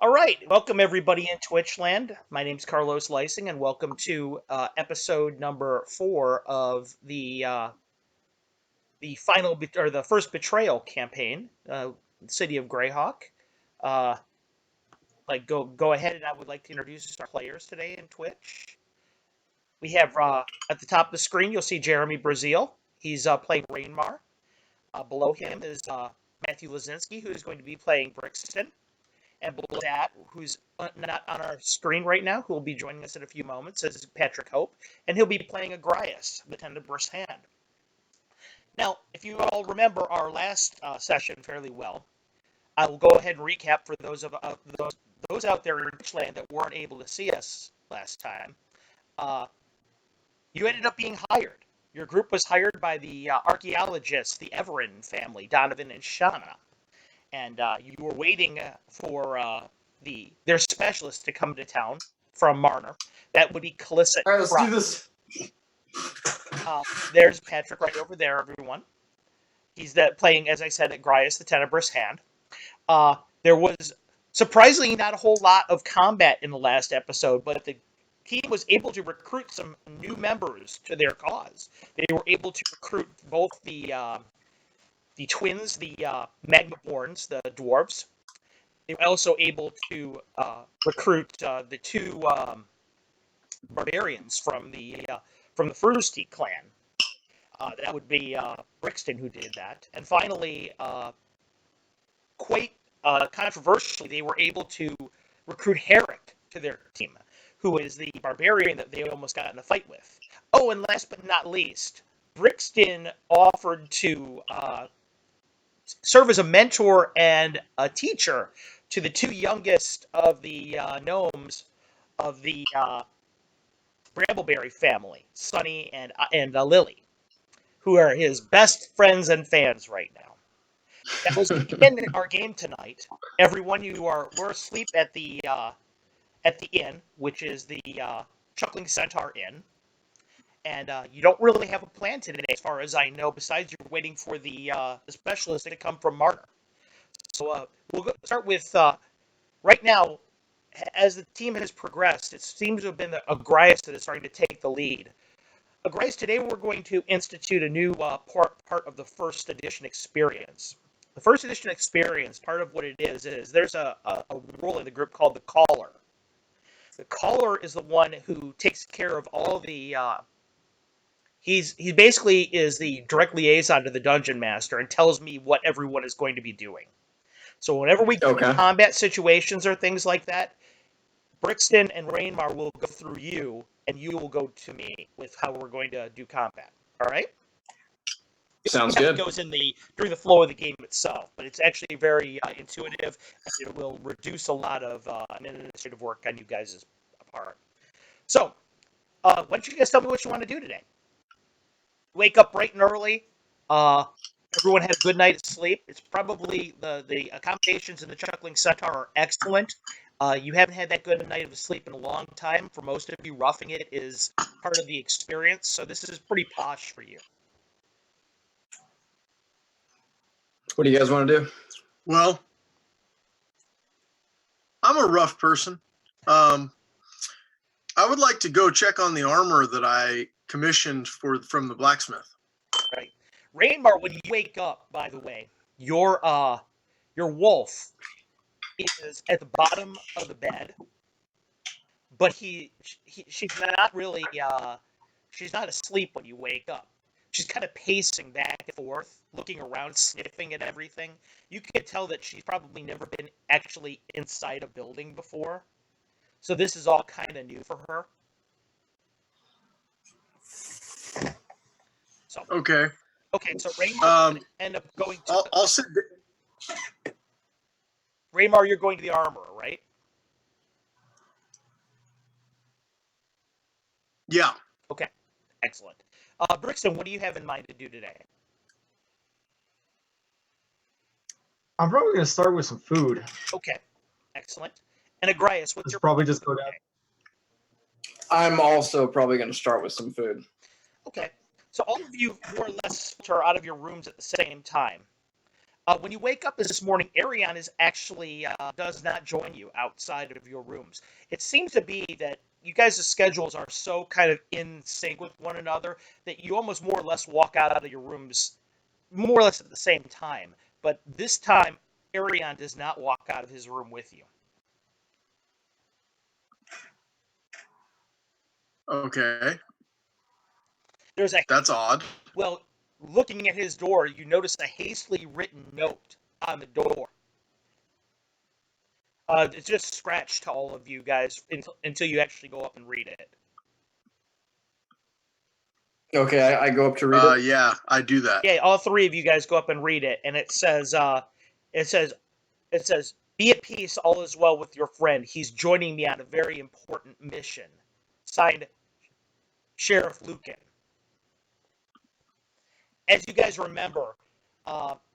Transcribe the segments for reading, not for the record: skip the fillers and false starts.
All right, welcome everybody in Twitchland. My name's Carlos Lysing, and welcome to episode number 4 of the or the first Betrayal campaign, City of Greyhawk. Uh, go ahead, and I would like to introduce our players today in Twitch. We have at the top of the screen, you'll see Jeremy Brazil. He's playing Rainmar. Below him is Matthew Lazinski, who's going to be playing Brixton. And below that, who's not on our screen right now, who will be joining us in a few moments, is Patrick Hope, and he'll be playing Agrias, the Tenebrous Hand. Now, if you all remember our last session fairly well, I will go ahead and recap for those out there in Richland that weren't able to see us last time. You ended up being hired. Your group was hired by the archaeologists, the Everin family, Donovan and Shauna. And you were waiting for their specialist to come to town from Marner. That would be Calissa. All right, let's do this. There's Patrick right over there, everyone. He's playing, as I said, Agrias, the Tenebrous Hand. There was surprisingly not a whole lot of combat in the last episode, but the team was able to recruit some new members to their cause. They were able to recruit both the twins, the Magmaborns, the dwarves. They were also able to recruit the two barbarians from the Frusti clan. That would be Brixton who did that. And finally, quite controversially, they were able to recruit Herrick to their team, who is the barbarian that they almost got in a fight with. Oh, and last but not least, Brixton offered to serve as a mentor and a teacher to the two youngest of the gnomes of the Brambleberry family, Sunny and Lily, who are his best friends and fans right now. That was in our game tonight. Everyone, we're asleep at the inn, which is the Chuckling Centaur Inn. And you don't really have a plan today, as far as I know, besides you're waiting for the specialist to come from Marner. So we'll start with, right now, as the team has progressed, it seems to have been Agrias that is starting to take the lead. Agrias, today we're going to institute a new part of the first edition experience. The first edition experience, part of what it is there's a role in the group called the Caller. The Caller is the one who takes care of all the he basically is the direct liaison to the dungeon master and tells me what everyone is going to be doing. So whenever we get into combat situations or things like that, Brixton and Rainmar will go through you, and you will go to me with how we're going to do combat. All right? Sounds good. It goes during the flow of the game itself, but it's actually very intuitive, and it will reduce a lot of administrative work on you guys' part. So, why don't you guys tell me what you want to do today? Wake up bright and early. Everyone had a good night of sleep. It's probably the accommodations in the Chuckling Centaur are excellent. You haven't had that good a night of sleep in a long time. For most of you, roughing it is part of the experience, so this is pretty posh for you. What do you guys want to do? Well, I'm a rough person. I would like to go check on the armor that I commissioned from the blacksmith. Right. Rainmar, when you wake up, by the way, your wolf is at the bottom of the bed, but she's not really she's not asleep when you wake up. She's kind of pacing back and forth, looking around, sniffing at everything. You can tell that she's probably never been actually inside a building before. So this is all kind of new for her. So Okay, so Raymar end up going to... I'll sit... Raymar, you're going to the armorer, right? Yeah. Okay, excellent. Brixton, what do you have in mind to do today? I'm probably going to start with some food. Okay, excellent. And Agrias, what's your... Probably just go down. I'm also probably going to start with some food. Okay, so all of you more or less are out of your rooms at the same time. When you wake up this morning, Arion is actually does not join you outside of your rooms. It seems to be that you guys' schedules are so kind of in sync with one another that you almost more or less walk out of your rooms more or less at the same time. But this time, Arion does not walk out of his room with you. Okay, There's a that's odd. Well, looking at his door, you notice a hastily written note on the door. It's just scratched to all of you guys until you actually go up and read it. Okay, I go up to read it. Yeah, I do that. Yeah, all three of you guys go up and read it, and it says, "Be at peace. All is well with your friend. He's joining me on a very important mission." Signed, Sheriff Lucan. As you guys remember,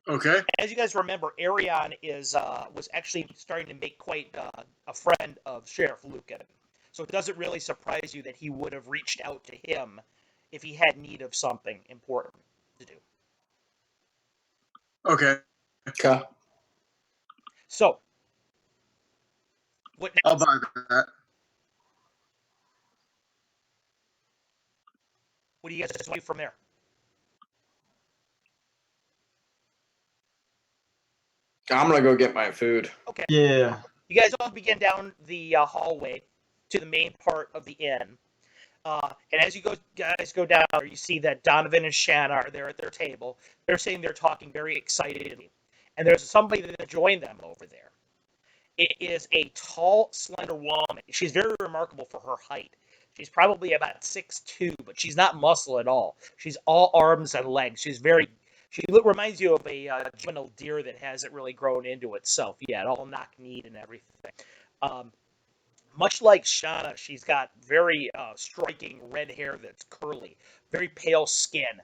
Okay. Arion was actually starting to make quite a friend of Sheriff Lucan. So it doesn't really surprise you that he would have reached out to him if he had need of something important to do. Okay. Okay. So, what I'll next? buy that. What do you guys do from there? I'm gonna go get my food. Okay. Yeah. You guys all begin down the hallway to the main part of the inn. And as you guys go down there, you see that Donovan and Shanna are there at their table. They're sitting there talking very excitedly. And there's somebody that joined them over there. It is a tall, slender woman. She's very remarkable for her height. She's probably about 6'2", but she's not muscle at all. She's all arms and legs. She reminds you of a juvenile deer that hasn't really grown into itself yet, all knock-kneed and everything. Much like Shauna, she's got very striking red hair that's curly, very pale skin.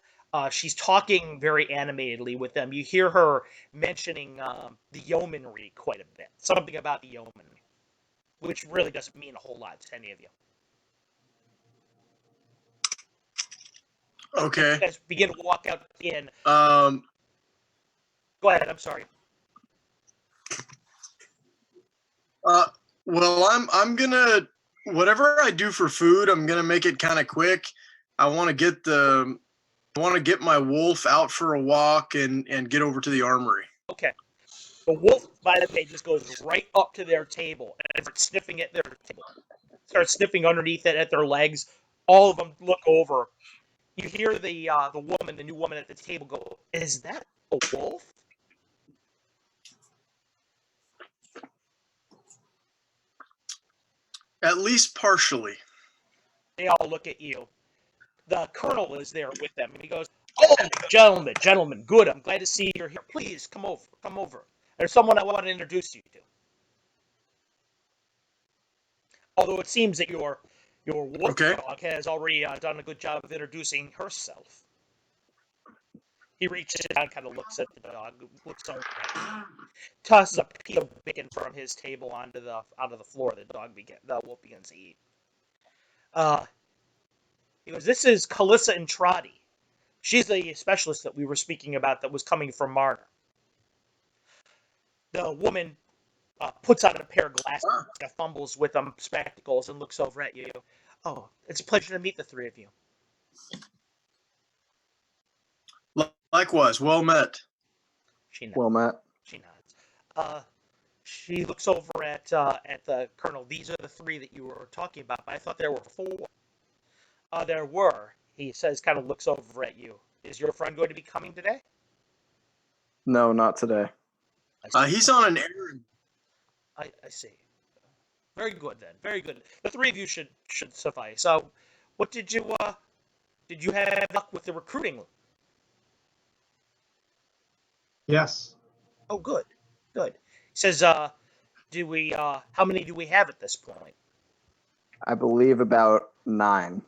She's talking very animatedly with them. You hear her mentioning the yeomanry quite a bit, something about the yeomanry, which really doesn't mean a whole lot to any of you. Okay. You guys begin to walk out in. Um, Go ahead, I'm sorry. well, I'm gonna whatever I do for food, I'm gonna make it kind of quick. I want to get my wolf out for a walk and get over to the armory. Okay. The wolf, by the way, just goes right up to their table and starts sniffing at their table. Starts sniffing underneath it at their legs. All of them look over. You hear the new woman at the table go, "Is that a wolf?" At least partially. They all look at you. The colonel is there with them, and he goes, "Oh, gentlemen, good. I'm glad to see you're here. Please come over. There's someone I want to introduce you to." Although it seems that your wolf dog has already done a good job of introducing herself. He reaches down, kind of looks at the dog, looks over, tosses a piece of bacon from his table onto the floor. The wolf begins to eat. He goes, "This is Calissa Entrati. She's the specialist that we were speaking about that was coming from Marner." The woman puts on a pair of glasses, fumbles with them spectacles, and looks over at you. "Oh, it's a pleasure to meet the three of you." Likewise, well met. She nods. Well, Matt. She nods. She looks over at the colonel. "These are the three that you were talking about, but I thought there were four." There were. He says, kind of looks over at you. "Is your friend going to be coming today?" No, not today. He's on an errand. I see. Very good then. Very good. The three of you should suffice. What did you have luck with the recruiting? Yes. Oh, good. Good. He says, how many do we have at this point?" I believe about 9.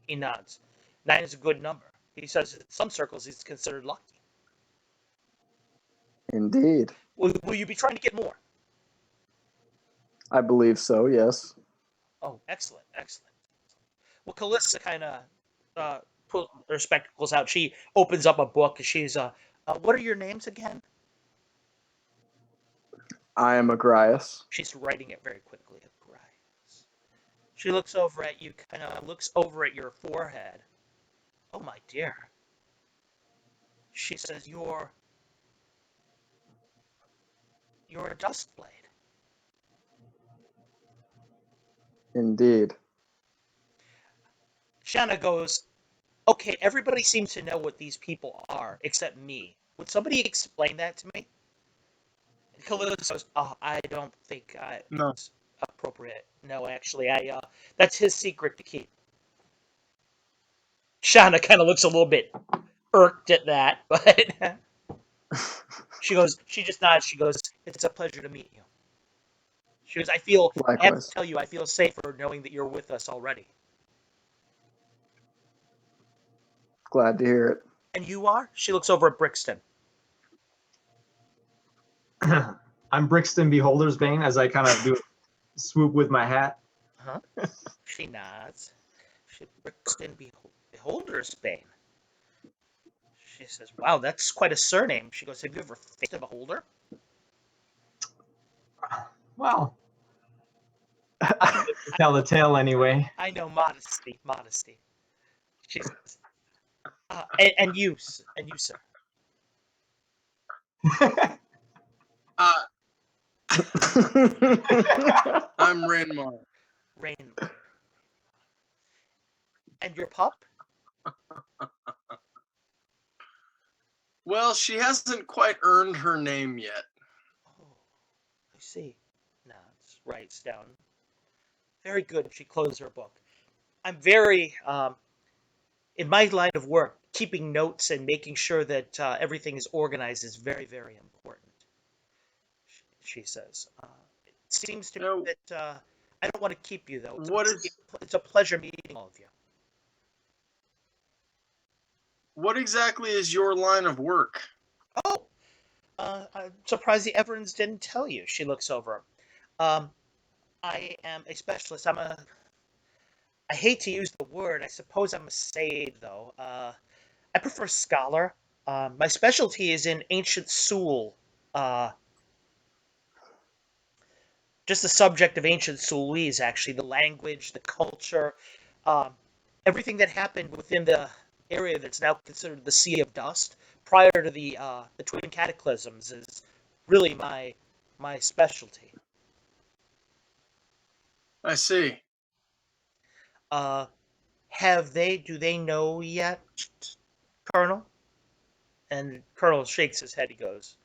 He nods. 9 is a good number. He says in some circles he's considered lucky. Indeed. Will you be trying to get more? I believe so, yes. Oh, excellent. Well, Calissa kind of put her spectacles out. She opens up a book. She's What are your names again? I am Agrias. She's writing it very quickly. Agrias. She looks over at you, kind of looks over at your forehead. Oh, my dear. She says, you're a dust blade. Indeed. Shanna goes, okay, everybody seems to know what these people are, except me. Would somebody explain that to me? And Khalil goes, oh, I don't think No. it's appropriate. No, actually, that's his secret to keep. Shanna kind of looks a little bit irked at that, but she just nods. She goes, it's a pleasure to meet you. She goes, I have to Likewise. tell you, I feel safer knowing that you're with us already. Glad to hear it. And you are? She looks over at Brixton. I'm Brixton Beholder's Bane as I kind of do a swoop with my hat. Huh? She nods. Brixton Beholder's Bane. She says, wow, that's quite a surname. She goes, have you ever faced a beholder? Well, I get to tell the tale anyway. I know, modesty. She says, and you, sir. Uh, I'm Rainmar. Rain. And your pup? Well, she hasn't quite earned her name yet. Oh, I see. Nods, writes down. Very good. She closes her book. I'm very, in my line of work, keeping notes and making sure that everything is organized is very, very important. She says. It seems to me that I don't want to keep you, though. It's a pleasure meeting all of you. What exactly is your line of work? Oh, I'm surprised the Everins didn't tell you. She looks over. I am a specialist. I hate to use the word. I suppose I'm a sage, though. I prefer scholar. My specialty is in ancient Sul. Uh, just the subject of ancient Sulese, actually, the language, the culture, um, everything that happened within the area that's now considered the Sea of Dust prior to the Twin Cataclysms is really my specialty. I see. Do they know yet, Colonel? And Colonel shakes his head. He goes,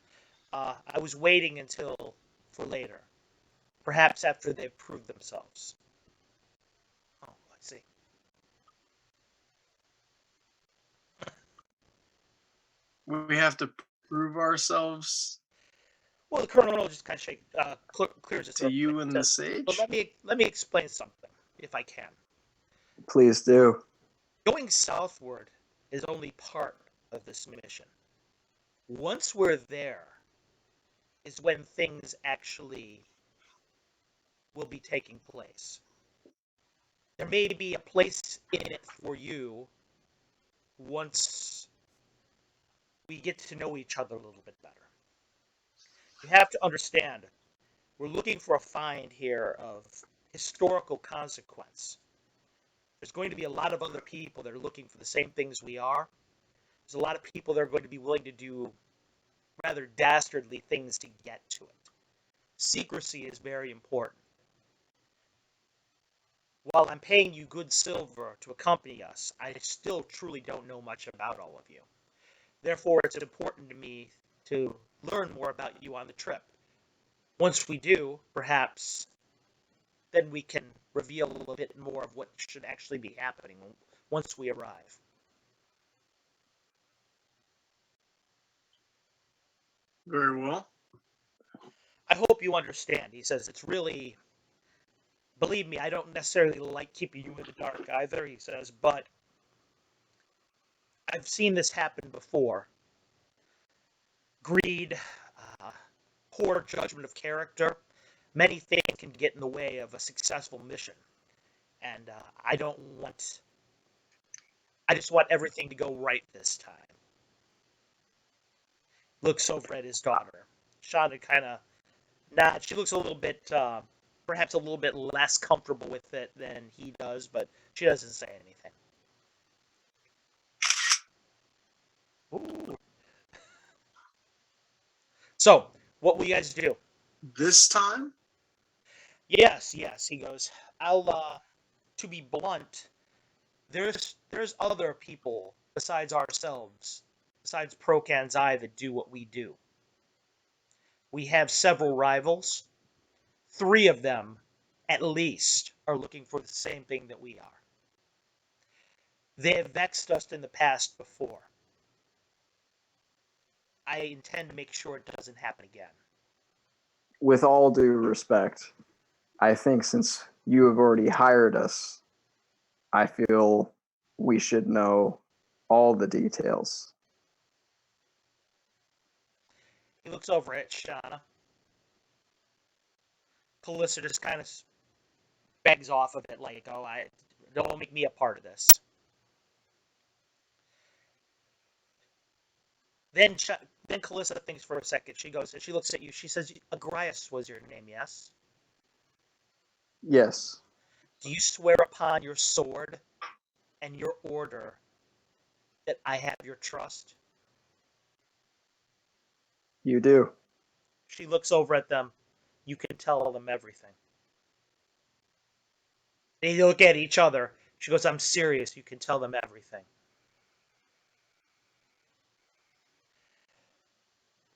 I was waiting for later. Perhaps after they've proved themselves. Oh, I see. We have to prove ourselves Well, the Colonel just kind of clears his to throat. you and the Says, but sage. let me explain something, if I can. Please do. Going southward is only part of this mission. Once we're there is when things actually will be taking place. There may be a place in it for you once we get to know each other a little bit better. You have to understand, we're looking for a find here of historical consequence. There's going to be a lot of other people that are looking for the same things we are. There's a lot of people that are going to be willing to do rather dastardly things to get to it. Secrecy is very important. While I'm paying you good silver to accompany us, I still truly don't know much about all of you. Therefore, it's important to me to learn more about you on the trip. Once we do, perhaps, then we can reveal a bit more of what should actually be happening once we arrive. Very well. I hope you understand. He says, it's really, believe me, I don't necessarily like keeping you in the dark either, he says, but I've seen this happen before. Greed, poor judgment of character, many things can get in the way of a successful mission. And I just want everything to go right this time. looks over at his daughter. Shauna kind of nods. She looks a little bit, perhaps a little bit less comfortable with it than he does, but she doesn't say anything. Ooh. So, what will you guys do? This time? Yes, he goes, to be blunt, there's other people besides ourselves, besides Procan's Eye, that do what we do. We have several rivals. 3 of them, at least, are looking for the same thing that we are. They have vexed us in the past before. I intend to make sure it doesn't happen again. With all due respect, I think since you have already hired us, I feel we should know all the details. He looks over at Shauna. Calissa just kind of begs off a bit, like, "Oh, don't make me a part of this." Then Calissa thinks for a second. She goes and she looks at you. She says, "Agrias was your name, yes? Yes, Do you swear upon your sword and your order that I have your trust?" you do. She looks over at them. You can tell them everything. They look at each other. She goes, "I'm serious. You can tell them everything."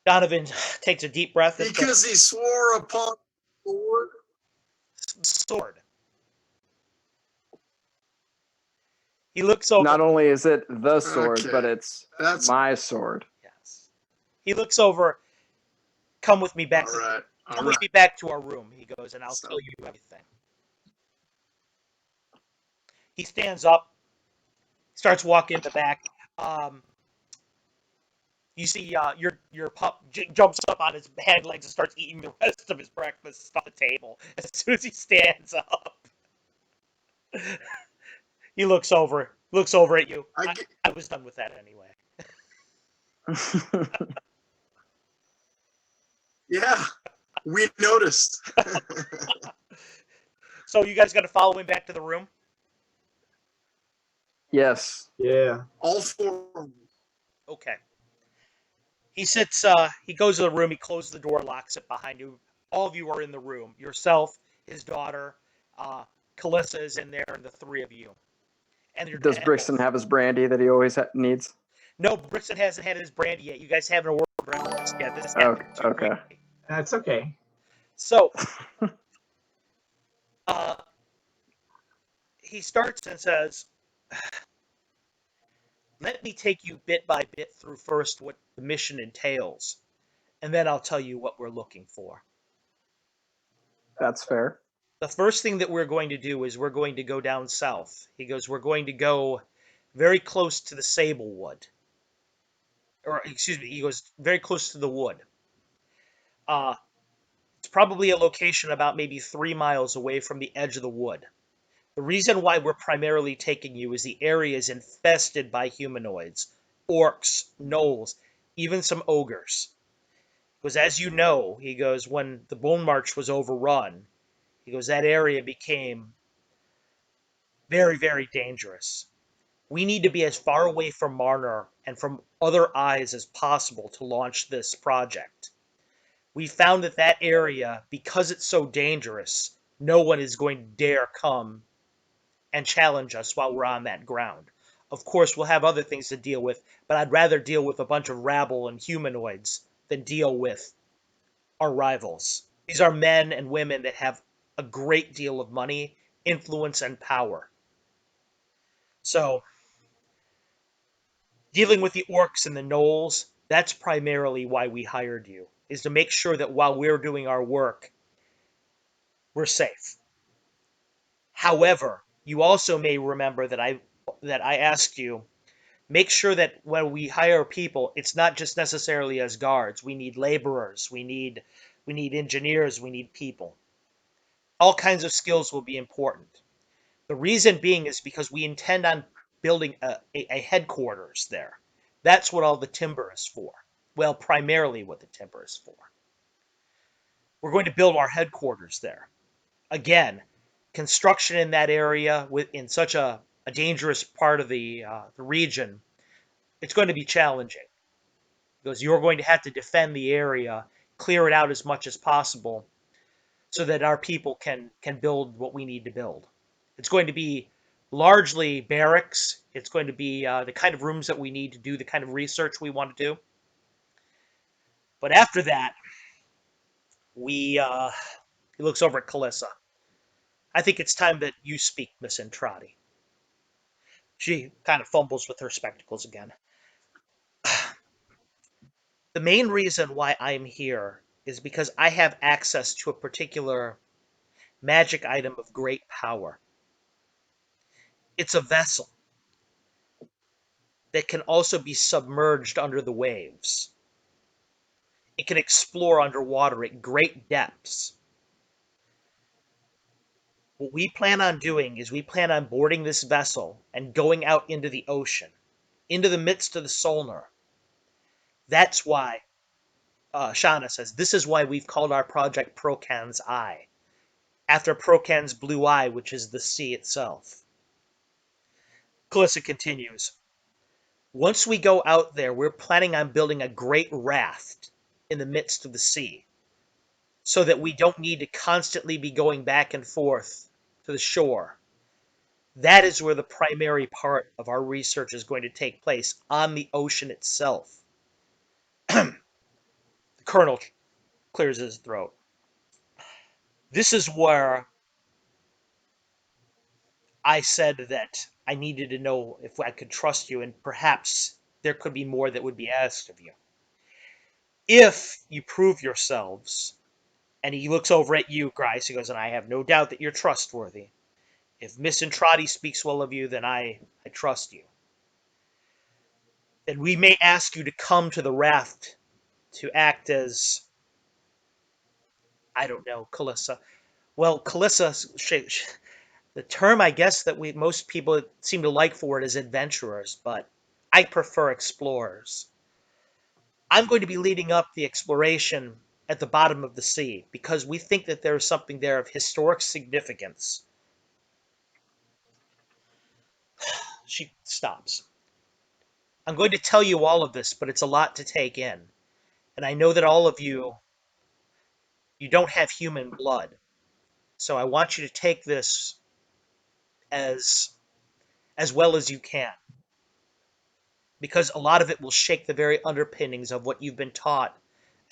Donovan takes a deep breath and says, Because he swore upon the Lord. "Sword." He looks over. Not only is it the sword, Okay. but it's That's my sword. Yes. He looks over. Come with me back. all right. Come All with right. me back to our room. He goes, and I'll So- tell you everything. He stands up, starts walking in the back. You see, your pup jumps up on his hind legs and starts eating the rest of his breakfast on the table as soon as he stands up. He looks over at you. I was done with that anyway. Yeah, we noticed. So you guys got to follow him back to the room? Yes. Yeah. All 4. Okay. He sits, he goes to the room, he closes the door, locks it behind you. All of you are in the room. Yourself, his daughter, Calissa is in there, and the 3 of you. And Does Brixton have his brandy that he always needs? No, Brixton hasn't had his brandy yet. You guys haven't worked around this yet. This happened too Okay. quickly. That's okay. So, he starts and says, "Let me take you bit by bit through first what the mission entails, and then I'll tell you what we're looking for." That's fair. The first thing that we're going to do is we're going to go down south. He goes, "We're going to go very close to the Sablewood." Or, excuse me, he goes, "Very close to the wood." It's probably a location about maybe 3 miles away from the edge of the wood. The reason why we're primarily taking you is the area is infested by humanoids, orcs, gnolls, even some ogres. Because as you know, he goes, when the Bone March was overrun, he goes, that area became very, very dangerous. We need to be as far away from Marner and from other eyes as possible to launch this project. We found that area, because it's so dangerous, no one is going to dare come and challenge us while we're on that ground. Of course, we'll have other things to deal with, but I'd rather deal with a bunch of rabble and humanoids than deal with our rivals. These are men and women that have a great deal of money, influence, and power. So, dealing with the orcs and the gnolls, that's primarily why we hired you, is to make sure that while we're doing our work, we're safe. However, you also may remember that I asked you, make sure that when we hire people, it's not just necessarily as guards. We need laborers, we need engineers, we need people. All kinds of skills will be important. The reason being is because we intend on building a headquarters there. That's what all the timber is for. Well, primarily what the timber is for. We're going to build our headquarters there. Again, construction in that area in such a dangerous part of the region, it's going to be challenging because you're going to have to defend the area, clear it out as much as possible, so that our people can build what we need to build. It's going to be largely barracks. It's going to be the kind of rooms that we need to do the kind of research we want to do. But after that, he looks over at Calissa. I think it's time that you speak, Miss Entrati. She kind of fumbles with her spectacles again. The main reason why I'm here is because I have access to a particular magic item of great power. It's a vessel that can also be submerged under the waves. It can explore underwater at great depths. What we plan on doing is we plan on boarding this vessel and going out into the ocean, into the midst of the Solnar. That's why, Shauna says, this is why we've called our project Procan's Eye, after Procan's blue eye, which is the sea itself. Calissa continues, once we go out there, we're planning on building a great raft in the midst of the sea, so that we don't need to constantly be going back and forth to the shore. That is where the primary part of our research is going to take place, on the ocean itself. The colonel clears his throat. This is where I said that I needed to know if I could trust you, and perhaps there could be more that would be asked of you. If you prove yourselves, and he looks over at you, Grice, he goes, and I have no doubt that you're trustworthy. If Miss Entrati speaks well of you, then I trust you. Then we may ask you to come to the raft to act as, I don't know, Calissa. Well, Calissa, the term I guess that most people seem to like for it is adventurers, but I prefer explorers. I'm going to be leading up the exploration at the bottom of the sea because we think that there is something there of historic significance. She stops. I'm going to tell you all of this, but it's a lot to take in. And I know that all of you don't have human blood. So I want you to take this as well as you can. Because a lot of it will shake the very underpinnings of what you've been taught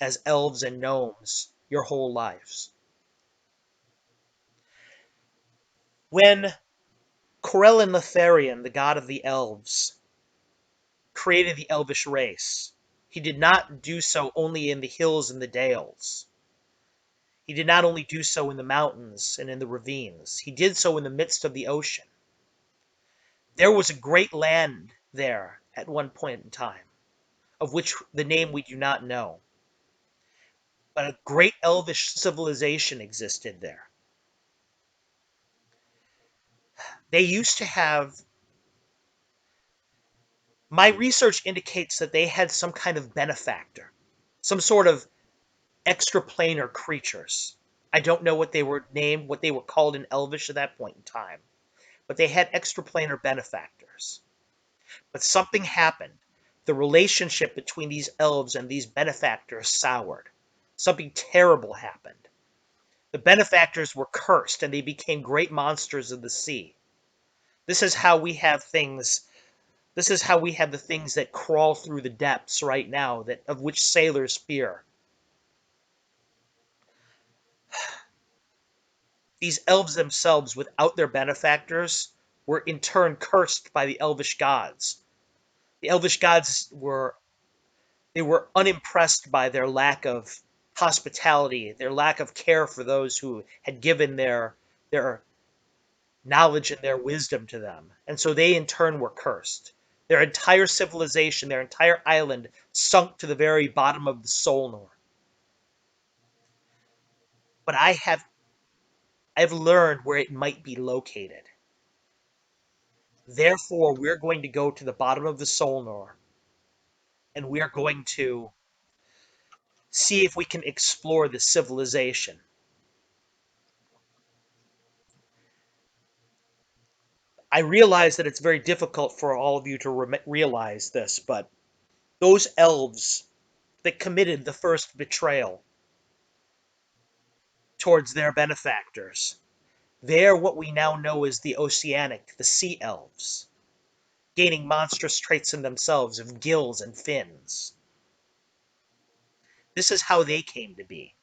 as elves and gnomes your whole lives. When Corellin Letharian, the god of the elves, created the elvish race, he did not do so only in the hills and the dales. He did not only do so in the mountains and in the ravines. He did so in the midst of the ocean. There was a great land there at one point in time, of which the name we do not know. But a great elvish civilization existed there. They used to have... My research indicates that they had some kind of benefactor, some sort of extraplanar creatures. I don't know what they were named, what they were called in Elvish at that point in time, but they had extraplanar benefactors. But something happened. The relationship between these elves and these benefactors soured. Something terrible happened. The benefactors were cursed, and they became great monsters of the sea. This is how we have things. This is how we have the things that crawl through the depths right now, that of which sailors fear. These elves themselves, without their benefactors, were in turn cursed by the elvish gods. The elvish gods were unimpressed by their lack of hospitality, their lack of care for those who had given their knowledge and their wisdom to them. And so they in turn were cursed. Their entire civilization, their entire island, sunk to the very bottom of the Solnar. But I've learned where it might be located. Therefore, we're going to go to the bottom of the Solnar, and we're going to see if we can explore the civilization. I realize that it's very difficult for all of you to realize this, but those elves that committed the first betrayal towards their benefactors, they're what we now know as the Oceanic, the Sea Elves, gaining monstrous traits in themselves of gills and fins. This is how they came to be.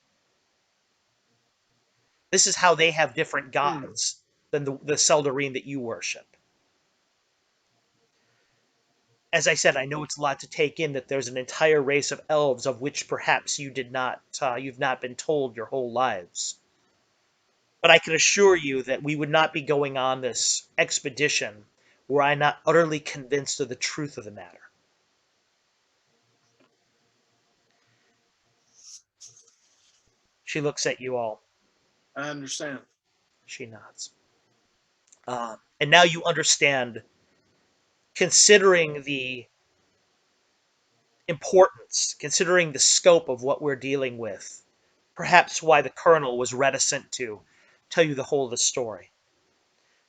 This is how they have different gods than the Seldarine that you worship. As I said, I know it's a lot to take in that there's an entire race of elves of which perhaps you've not been told your whole lives. But I can assure you that we would not be going on this expedition were I not utterly convinced of the truth of the matter. She looks at you all. I understand. She nods. And now you understand, considering the importance, considering the scope of what we're dealing with, perhaps why the Colonel was reticent to tell you the whole of the story.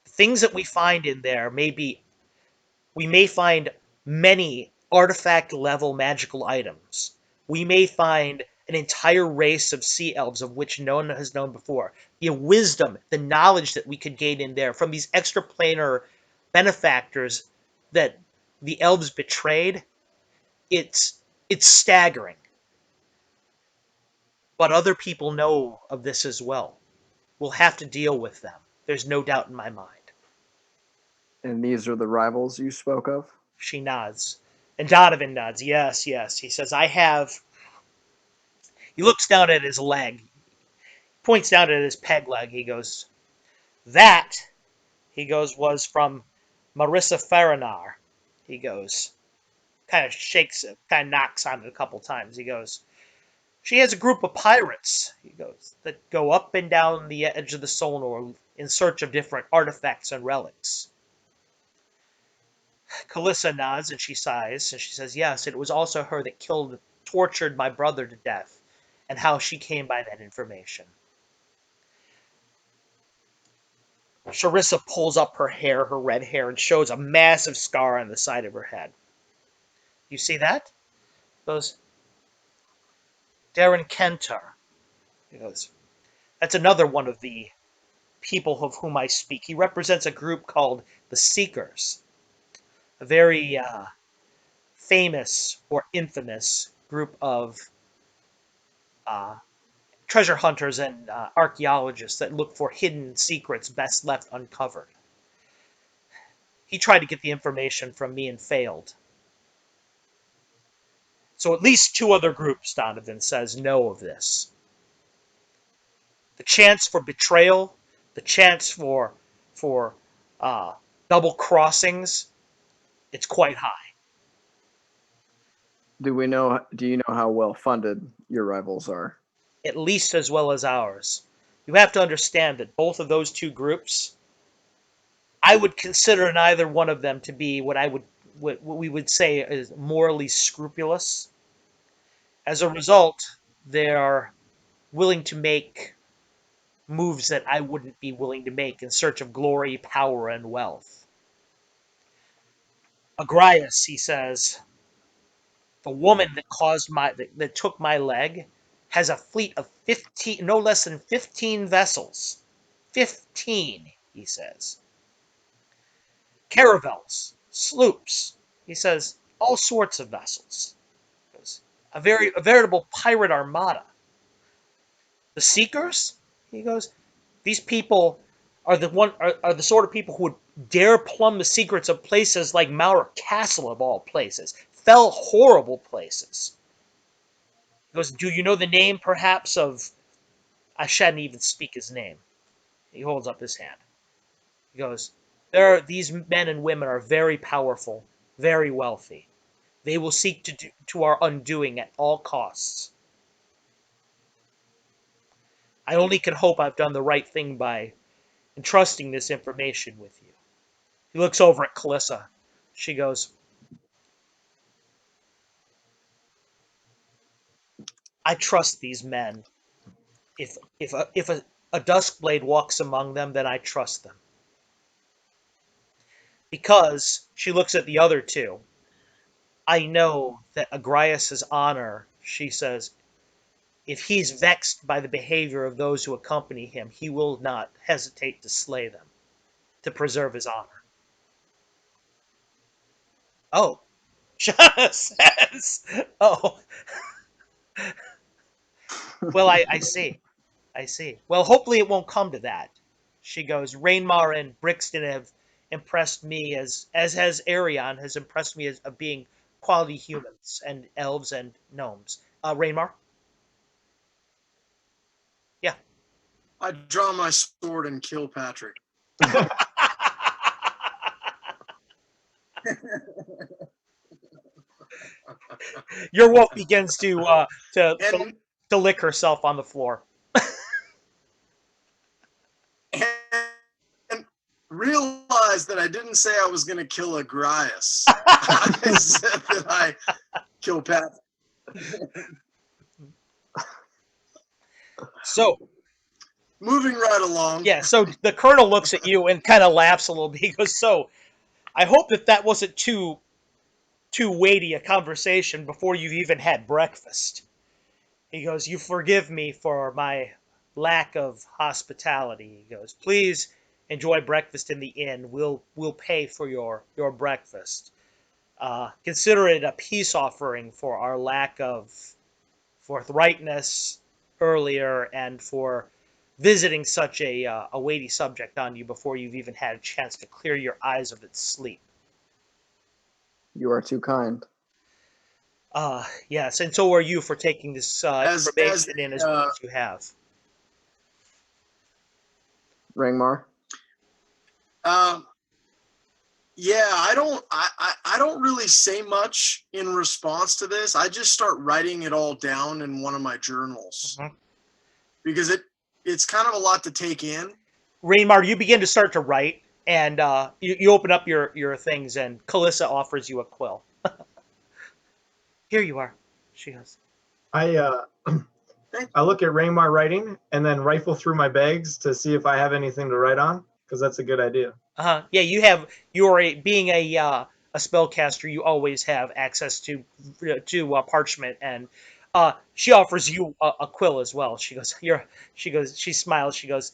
The things that we find in there we may find many artifact level magical items. We may find an entire race of sea elves of which no one has known before. The wisdom, the knowledge that we could gain in there from these extraplanar benefactors that the elves betrayed, it's staggering. But other people know of this as well. We'll have to deal with them. There's no doubt in my mind. And these are the rivals you spoke of? She nods. And Donovan nods. Yes, yes. He says, I have. He looks down at his leg, points down at his peg leg. He goes, that, he goes, was from Marissa Faranar. He goes, kind of shakes it, kind of knocks on it a couple times. He goes, she has a group of pirates, he goes, that go up and down the edge of the Solnor in search of different artifacts and relics. Calissa nods and she sighs and she says, yes, it was also her that tortured my brother to death, and how she came by that information. Charissa pulls up her hair, her red hair, and shows a massive scar on the side of her head. You see that? He goes, Darren Kentar. He goes, that's another one of the people of whom I speak. He represents a group called the Seekers, a very famous or infamous group of treasure hunters and archaeologists that look for hidden secrets best left uncovered. He tried to get the information from me and failed. So at least two other groups, Donovan says, know of this. The chance for betrayal, the chance for double crossings, it's quite high. Do you know how well funded your rivals are? At least as well as ours. You have to understand that both of those two groups, I would consider neither one of them to be what we would say is morally scrupulous. As a result, they are willing to make moves that I wouldn't be willing to make in search of glory, power, and wealth. Agrias, he says, the woman that took my leg has a fleet of 15, no less than 15 vessels. 15, he says. Caravels, sloops, he says, all sorts of vessels. A veritable pirate armada. The Seekers, he goes, these people are the sort of people who would dare plumb the secrets of places like Mauer Castle, of all places. Fell horrible places. He goes, do you know the name, perhaps, of... I shan't even speak his name. He holds up his hand. He goes, these men and women are very powerful, very wealthy. They will seek to our undoing at all costs. I only can hope I've done the right thing by entrusting this information with you. He looks over at Calissa. She goes, I trust these men. If a Duskblade walks among them, then I trust them. Because she looks at the other two. I know that Agrias's honor, she says, if he's vexed by the behavior of those who accompany him, he will not hesitate to slay them, to preserve his honor. Oh, Shauna says, oh, well, I see. I see. Well, hopefully it won't come to that. She goes, Rainmar and Brixton have impressed me as has Arion has impressed me as of being quality humans and elves and gnomes. Rainmar? Yeah. I draw my sword and kill Patrick. Your wolf begins to And, to lick herself on the floor. and realize that I didn't say I was going to kill Agrias. I said that I kill Patrick. So, Moving right along. yeah, so the colonel looks at you and kind of laughs a little bit. He goes, so, I hope that wasn't too weighty a conversation before you've even had breakfast. He goes, you forgive me for my lack of hospitality. He goes, please enjoy breakfast in the inn. We'll pay for your breakfast. Consider it a peace offering for our lack of forthrightness earlier and for visiting such a weighty subject on you before you've even had a chance to clear your eyes of its sleep. You are too kind. Yes, and so are you for taking this information in as well as you have. Ringmar? Yeah, I don't really say much in response to this. I just start writing it all down in one of my journals. Mm-hmm. Because it's kind of a lot to take in. Rainmar, you begin to start to write, and you open up your things, and Kalissa offers you a quill. Here you are, she goes. I look at Raymar writing and then rifle through my bags to see if I have anything to write on, because that's a good idea. Yeah, being a spellcaster, you always have access to parchment, and she offers you a quill as well. She goes, she smiles, she goes,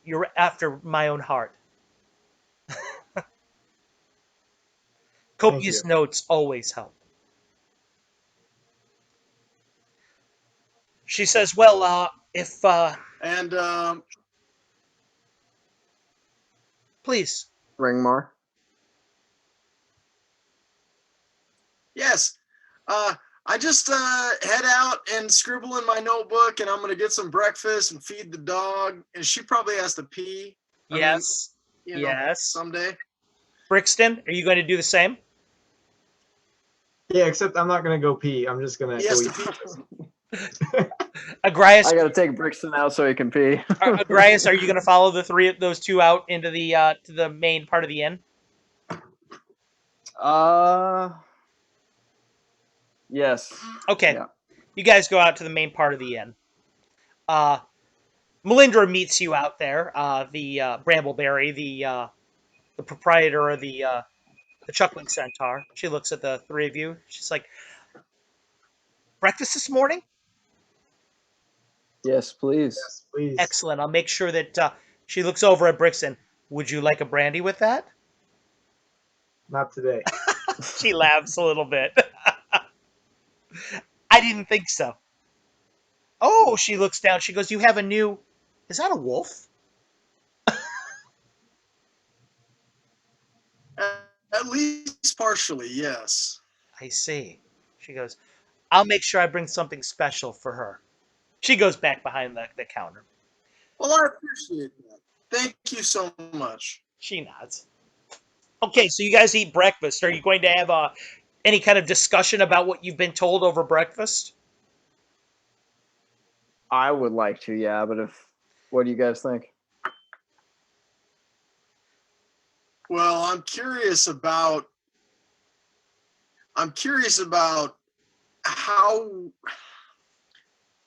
you're after my own heart. Copious notes always help. She says, well, if And please. Ringmar? yes, I just head out and scribble in my notebook, and I'm gonna get some breakfast and feed the dog. And she probably has to pee. Yes. I mean, Yes. Someday. Brixton, are you going to do the same? Yeah, except I'm not going to go pee. I'm just going to go eat. Agrias, I gotta take Brixton out so he can pee. Agrias, are you going to follow those two out into the to the main part of the inn? Yes. Okay. Yeah. You guys go out to the main part of the inn. Melindra meets you out there. The Brambleberry, the proprietor of the Chuckling Centaur. She looks at the three of you. She's like, breakfast this morning? Yes, please. Yes, please. Excellent. I'll make sure that she looks over at Brixton. Would you like a brandy with that? Not today. She laughs a little bit. I didn't think so. Oh, she looks down. She goes, you have a new... Is that a wolf? At least partially, yes. I see. She goes, I'll make sure I bring something special for her. She goes back behind the counter. Well, I appreciate that. Thank you so much. She nods. Okay, so you guys eat breakfast. Are you going to have any kind of discussion about what you've been told over breakfast? I would like to, yeah, but what do you guys think? Well, I'm curious about how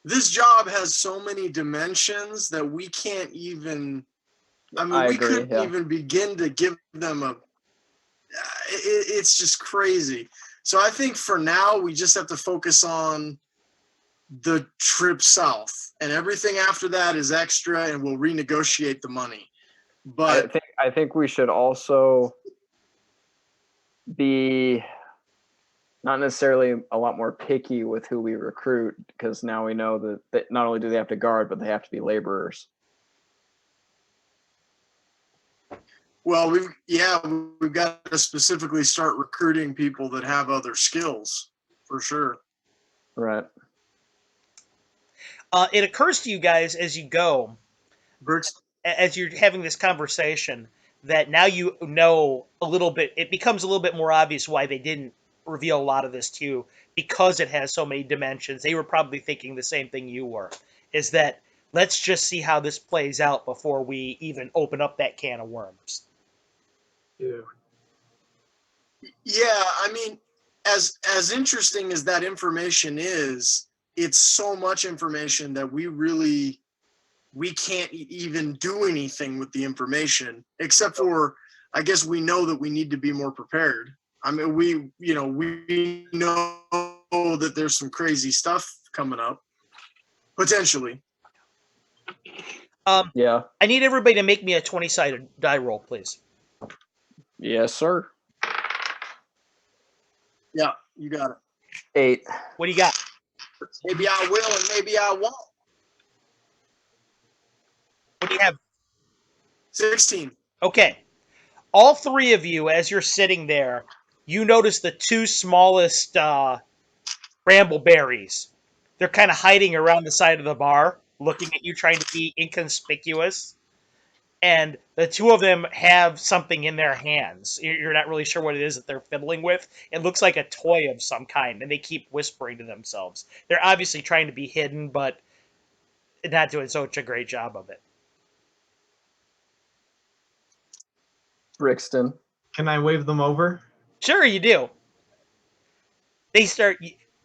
this job has so many dimensions that we can't even. I mean, I we agree, couldn't yeah. even begin to give them a. It's just crazy. So I think for now we just have to focus on the trip south, and everything after that is extra, and we'll renegotiate the money. But I think we should also be not necessarily a lot more picky with who we recruit, because now we know that not only do they have to guard, but they have to be laborers. well, we've got to specifically start recruiting people that have other skills for sure. Right. It occurs to you guys as you go, Bricks. as you're having this conversation, that now you know a little bit. It becomes a little bit more obvious why they didn't reveal a lot of this to you, because it has so many dimensions. They were probably thinking the same thing you were. Is that let's just see how this plays out before we even open up that can of worms. Yeah. Yeah, I mean, as interesting as that information is, it's so much information that we can't even do anything with the information, except for, I guess we know that we need to be more prepared. I mean, we know that there's some crazy stuff coming up, potentially. Yeah. I need everybody to make me a 20-sided die roll, please. Yes, sir. Yeah, you got it. 8. What do you got? Maybe I will and maybe I won't. What do you have? 16. Okay. All three of you, as you're sitting there, you notice the two smallest brambleberries. They're kind of hiding around the side of the bar, looking at you, trying to be inconspicuous. And the two of them have something in their hands. You're not really sure what it is that they're fiddling with. It looks like a toy of some kind, and they keep whispering to themselves. They're obviously trying to be hidden, but not doing such a great job of it. Brixton. Can I wave them over? Sure, you do. They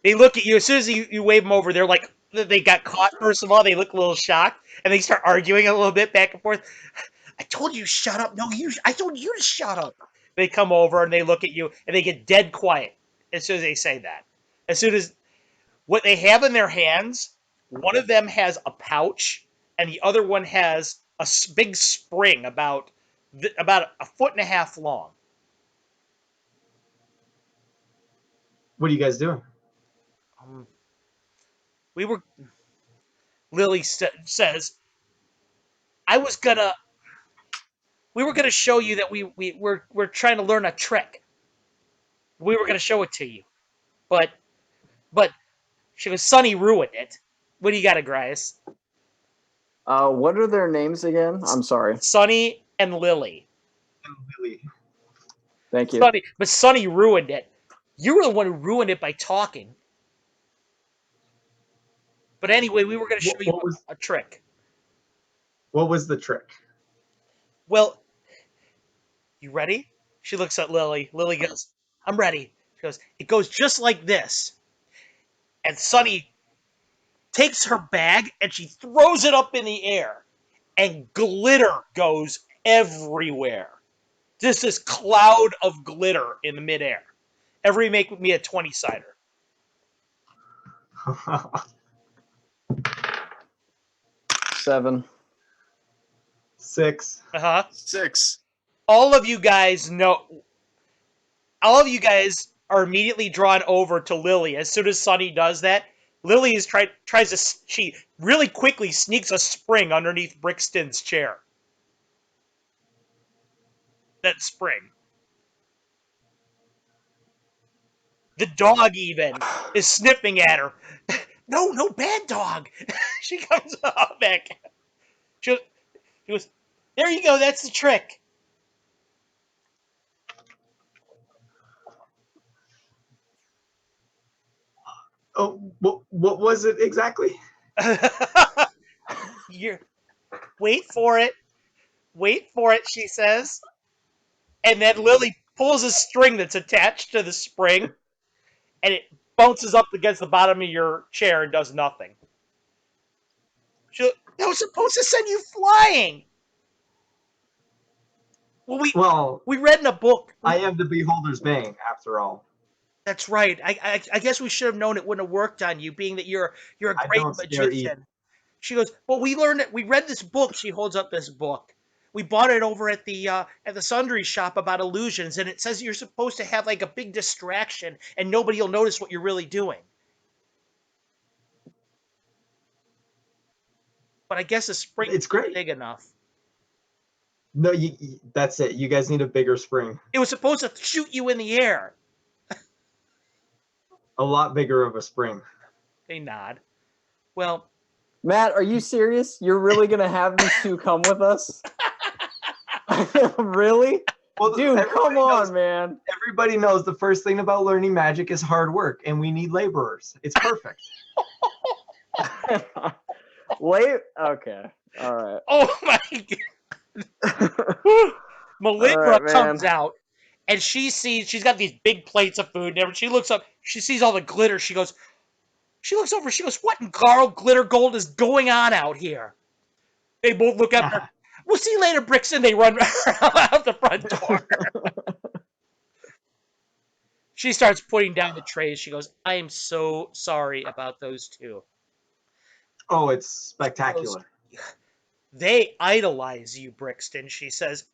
look at you. As soon as you wave them over, they're like, they got caught, first of all. They look a little shocked, and they start arguing a little bit back and forth. I told you, shut up. No, I told you to shut up. They come over, and they look at you, and they get dead quiet as soon as they say that. As soon as what they have in their hands, one of them has a pouch, and the other one has a big spring about a foot and a half long. What are you guys doing? We were. Lily says, we were gonna show you that we're trying to learn a trick. We were gonna show it to you, but she goes, Sonny ruined it. What do you got, Agrias? What are their names again? I'm sorry. Sonny and Lily. Lily. Thank you. Sonny ruined it. You were the one who ruined it by talking. But anyway, we were going to show you a trick. What was the trick? Well, you ready? She looks at Lily. Lily goes, I'm ready. She goes, it goes just like this. And Sonny takes her bag and she throws it up in the air. And glitter goes everywhere. Just this cloud of glitter in midair. Everybody make me a 20-sider. 7. 6. 6. All of you guys are immediately drawn over to Lily. As soon as Sonny does that, Lily she really quickly sneaks a spring underneath Brixton's chair. That spring. The dog even is sniffing at her. No, bad dog. She comes back. She goes, there you go, that's the trick. Oh, what was it exactly? Wait for it, she says. And then Lily pulls a string that's attached to the spring, and it bounces up against the bottom of your chair and does nothing. That was supposed to send you flying. Well, Well, we read in a book. I am the beholder's bane, after all. That's right. I guess we should have known it wouldn't have worked on you, being that you're a I great don't scare magician. She goes, well, we learned it. We read this book. She holds up this book. We bought it over at the sundry shop about illusions, and it says you're supposed to have like a big distraction, and nobody will notice what you're really doing. But I guess a spring It's great. big enough. No, that's it. You guys need a bigger spring. It was supposed to shoot you in the air. A lot bigger of a spring. They nod. Well, Matt, are you serious? You're really gonna have these two come with us? Really? Well, Dude, come on, knows, man. Everybody knows the first thing about learning magic is hard work, and we need laborers. It's perfect. Wait. Okay. All right. oh my god. Melindra comes out, and she's got these big plates of food, and she looks up, she sees all the glitter, she looks over, she goes, what in Carl glitter gold is going on out here? They both look up her. We'll see you later, Brixton. They run out the front door. She starts putting down the trays. She goes, I am so sorry about those two. Oh, it's spectacular. They idolize you, Brixton. She says,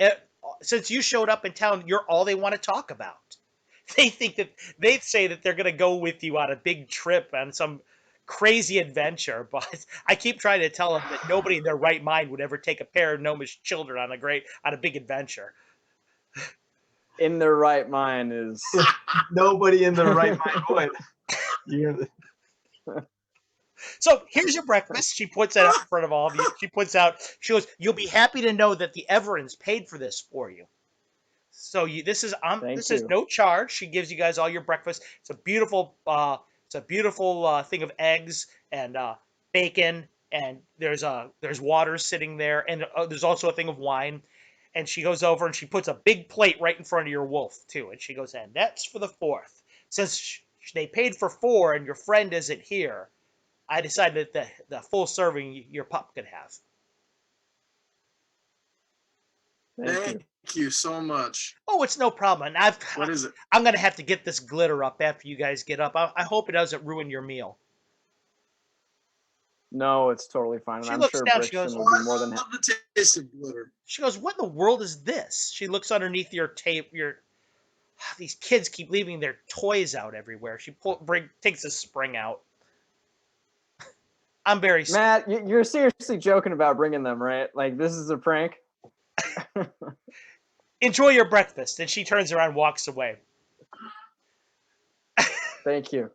since you showed up in town, you're all they want to talk about. They say that they're going to go with you on a big trip on some crazy adventure, but I keep trying to tell them that nobody in their right mind would ever take a pair of gnomish children on a big adventure. In their right mind is nobody in their right mind would. So here's your breakfast. She puts it out in front of all of you. She goes, you'll be happy to know that the Everins paid for this for you. So this is no charge. She gives you guys all your breakfast. It's a beautiful thing of eggs and bacon, and there's water sitting there, and there's also a thing of wine. And she goes over and she puts a big plate right in front of your wolf too, and she goes, and that's for the fourth. Since they paid for 4 and your friend isn't here, I decided that the full serving your pup could have. Thank you so much. Oh, it's no problem. And what is it? I'm going to have to get this glitter up after you guys get up. I hope it doesn't ruin your meal. No, it's totally fine. And She I'm looks sure down, Brixton she goes, would be more than I love the taste of glitter. She goes, what in the world is this? She looks underneath your tape. These kids keep leaving their toys out everywhere. She takes a spring out. I'm very Matt, you're seriously joking about bringing them, right? Like, this is a prank? Enjoy your breakfast. And she turns around and walks away. Thank you.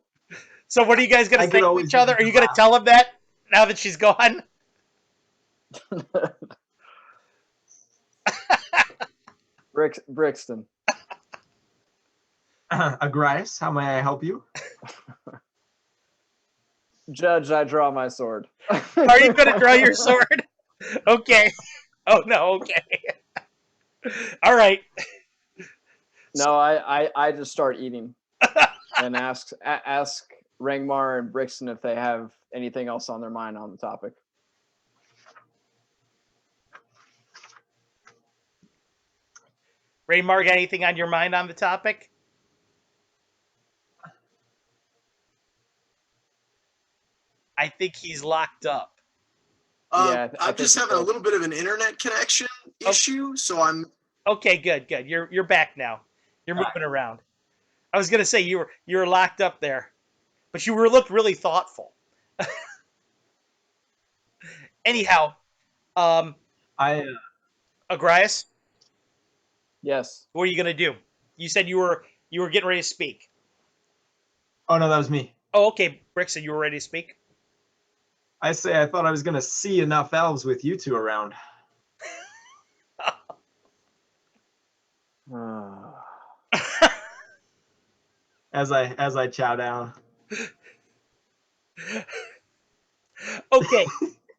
So what are you guys going to say to each other? Are you going to tell him that now that she's gone? Brixton. Agrias, how may I help you? Judge, I draw my sword. Are you going to draw your sword? Okay. Oh, no, okay. All right. No, I just start eating and ask Rangmar and Brixton if they have anything else on their mind on the topic. Rangmar, got anything on your mind on the topic? I think he's locked up. Yeah, I'm just having a little bit of an internet connection issue, so I'm... Okay, good. You're back now. You're moving around. I was gonna say you were locked up there, but you looked really thoughtful. Anyhow, Agrias? Yes. What are you gonna do? You said you were getting ready to speak. Oh no, that was me. Oh, okay, Brixton, you were ready to speak? I thought I was gonna see enough elves with you two around. As I chow down. Okay,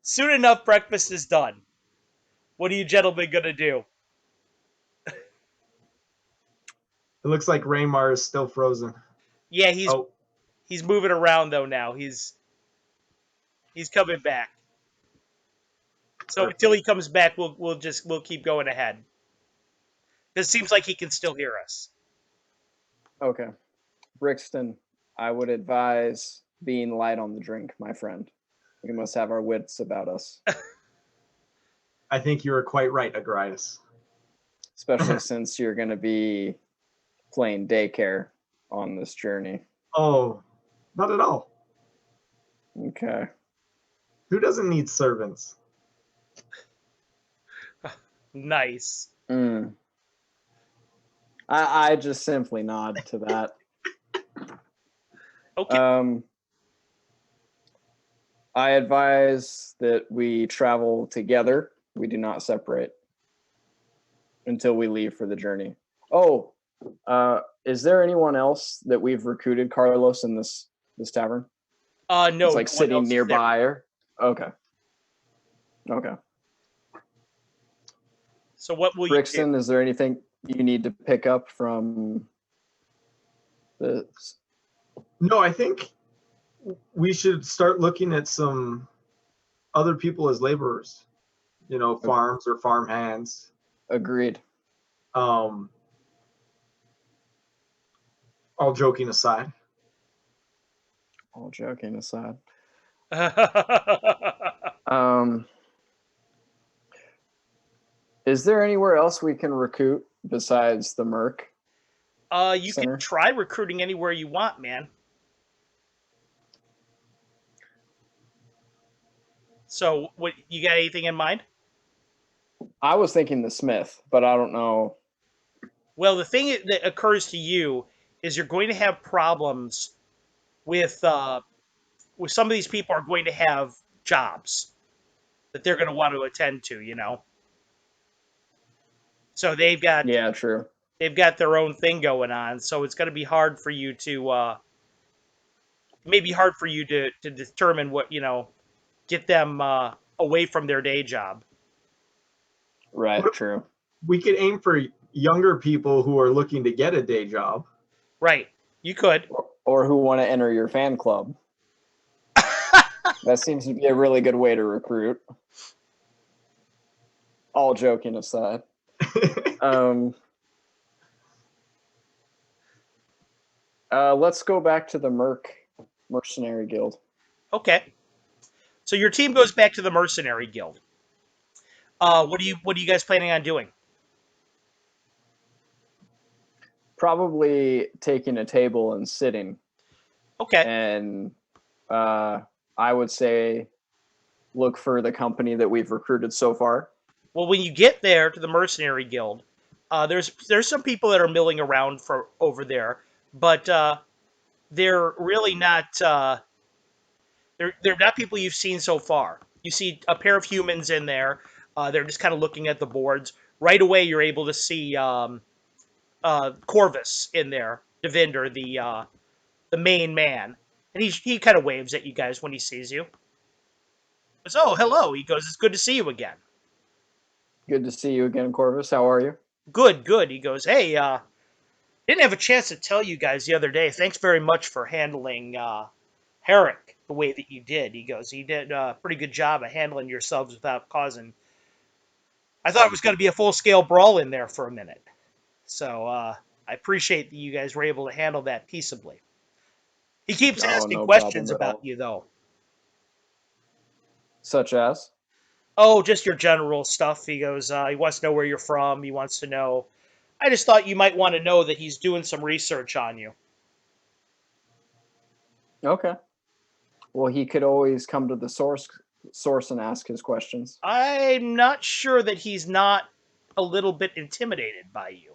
soon enough breakfast is done. What are you gentlemen gonna do? It looks like Rangmar is still frozen. Yeah, he's moving around though now. He's coming back. So until he comes back, we'll keep going ahead. It seems like he can still hear us. Okay. Brixton, I would advise being light on the drink, my friend. We must have our wits about us. I think you are quite right, Agrias. Especially since you're going to be playing daycare on this journey. Oh, not at all. Okay. Who doesn't need servants? Nice. I just simply nod to that. Okay. I advise that we travel together. We do not separate until we leave for the journey. Oh, is there anyone else that we've recruited, Carlos, in this tavern? No. It's no like one sitting else is there. nearby. Or okay. So what will Brixton, you do? is there anything you need to pick up from the? No, I think we should start looking at some other people as laborers. Farms or farm hands. Agreed. All joking aside. All joking aside. uh, Is there anywhere else we can recruit besides the Merc? you Center? can try recruiting anywhere you want, man. So, what you got? Anything in mind? I was thinking the Smith, but I don't know. Well, the thing that occurs to you is you're going to have problems with some of these people are going to have jobs that they're going to want to attend to, So Yeah, true. they've got their own thing going on, so it's going to be hard for you to maybe hard for you to determine what, get them away from their day job. Right, true. We could aim for younger people who are looking to get a day job. Right. You could. Or who want to enter your fan club. That seems to be a really good way to recruit. All joking aside. Let's go back to the Mercenary Guild. Okay. So your team goes back to the Mercenary Guild. What are you guys planning on doing? Probably taking a table and sitting. Okay. And I would say look for the company that we've recruited so far. Well, when you get there to the Mercenary Guild, there's some people that are milling around over there, but they're really not. They're not people you've seen so far. You see a pair of humans in there. They're just kind of looking at the boards. Right away, you're able to see Corvus in there, Devinder, the main man, and he kind of waves at you guys when he sees you. He goes, "Oh, hello." He goes, "It's good to see you again." Good to see you again, Corvus. How are you? Good, good. He goes, "Hey, didn't have a chance to tell you guys the other day. Thanks very much for handling Herrick the way that you did." He goes, "You did a pretty good job of handling yourselves without causing. I thought it was going to be a full-scale brawl in there for a minute. So I appreciate that you guys were able to handle that peaceably." He keeps asking no questions problem at about all. you, though. Such as? Oh, just your general stuff. He goes, he wants to know where you're from. He wants to know. I just thought you might want to know that he's doing some research on you. Okay. Well, he could always come to the source and ask his questions. I'm not sure that he's not a little bit intimidated by you.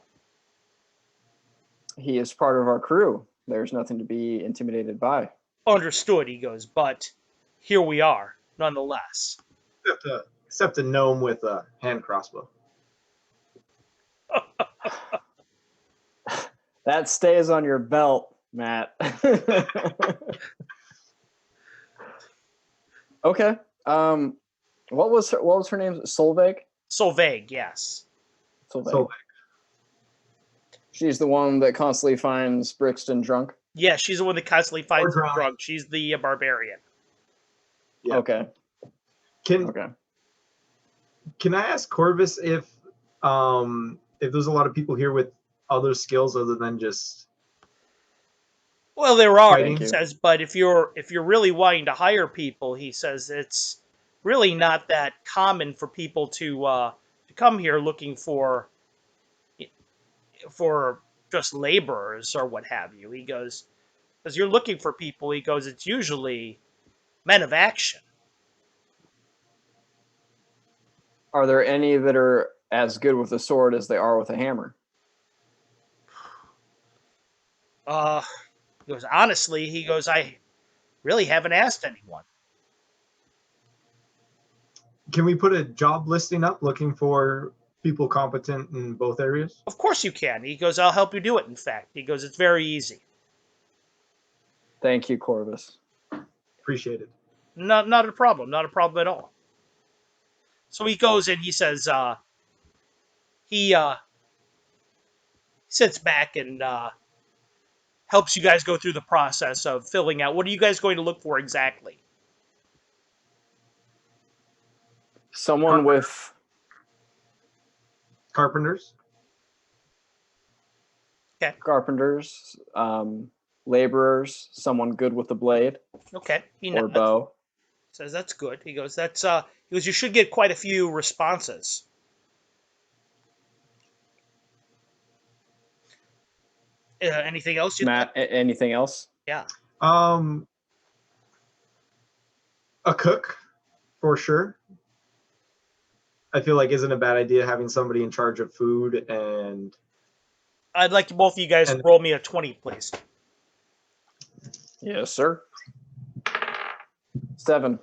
He is part of our crew. There's nothing to be intimidated by. Understood, he goes, but here we are, nonetheless. Except a gnome with a hand crossbow. That stays on your belt, Matt. Okay. What was her name? Solveig? Solveig, yes. Solveig. She's the one that constantly finds Brixton drunk? Yeah, she's the one that constantly finds him drunk. She's the barbarian. Yeah. Okay. Can Okay. Can I ask Corvus if there's a lot of people here with other skills other than just Well, there are, fighting? Thank he you. says, but if you're really wanting to hire people, he says it's really not that common for people to come here looking for just laborers or what have you. He goes, because you're looking for people, he goes, it's usually men of action. Are there any that are as good with a sword as they are with a hammer? Uh, he goes, honestly, he goes, I really haven't asked anyone. Can we put a job listing up looking for people competent in both areas? Of course you can. He goes, I'll help you do it, in fact. He goes, it's very easy. Thank you, Corvus. Appreciate it. Not a problem. Not a problem at all. So he goes and he says, he sits back and helps you guys go through the process of filling out. What are you guys going to look for exactly? Someone with Carpenters? carpenters, laborers, someone good with a blade Okay, he or nods. bow. Says that's good. He goes, he goes, you should get quite a few responses. Anything else you'd like? Matt, anything else? Yeah. A cook, for sure. I feel like isn't a bad idea having somebody in charge of food and I'd like both of you guys to roll me a 20, please. Yes, sir. 7.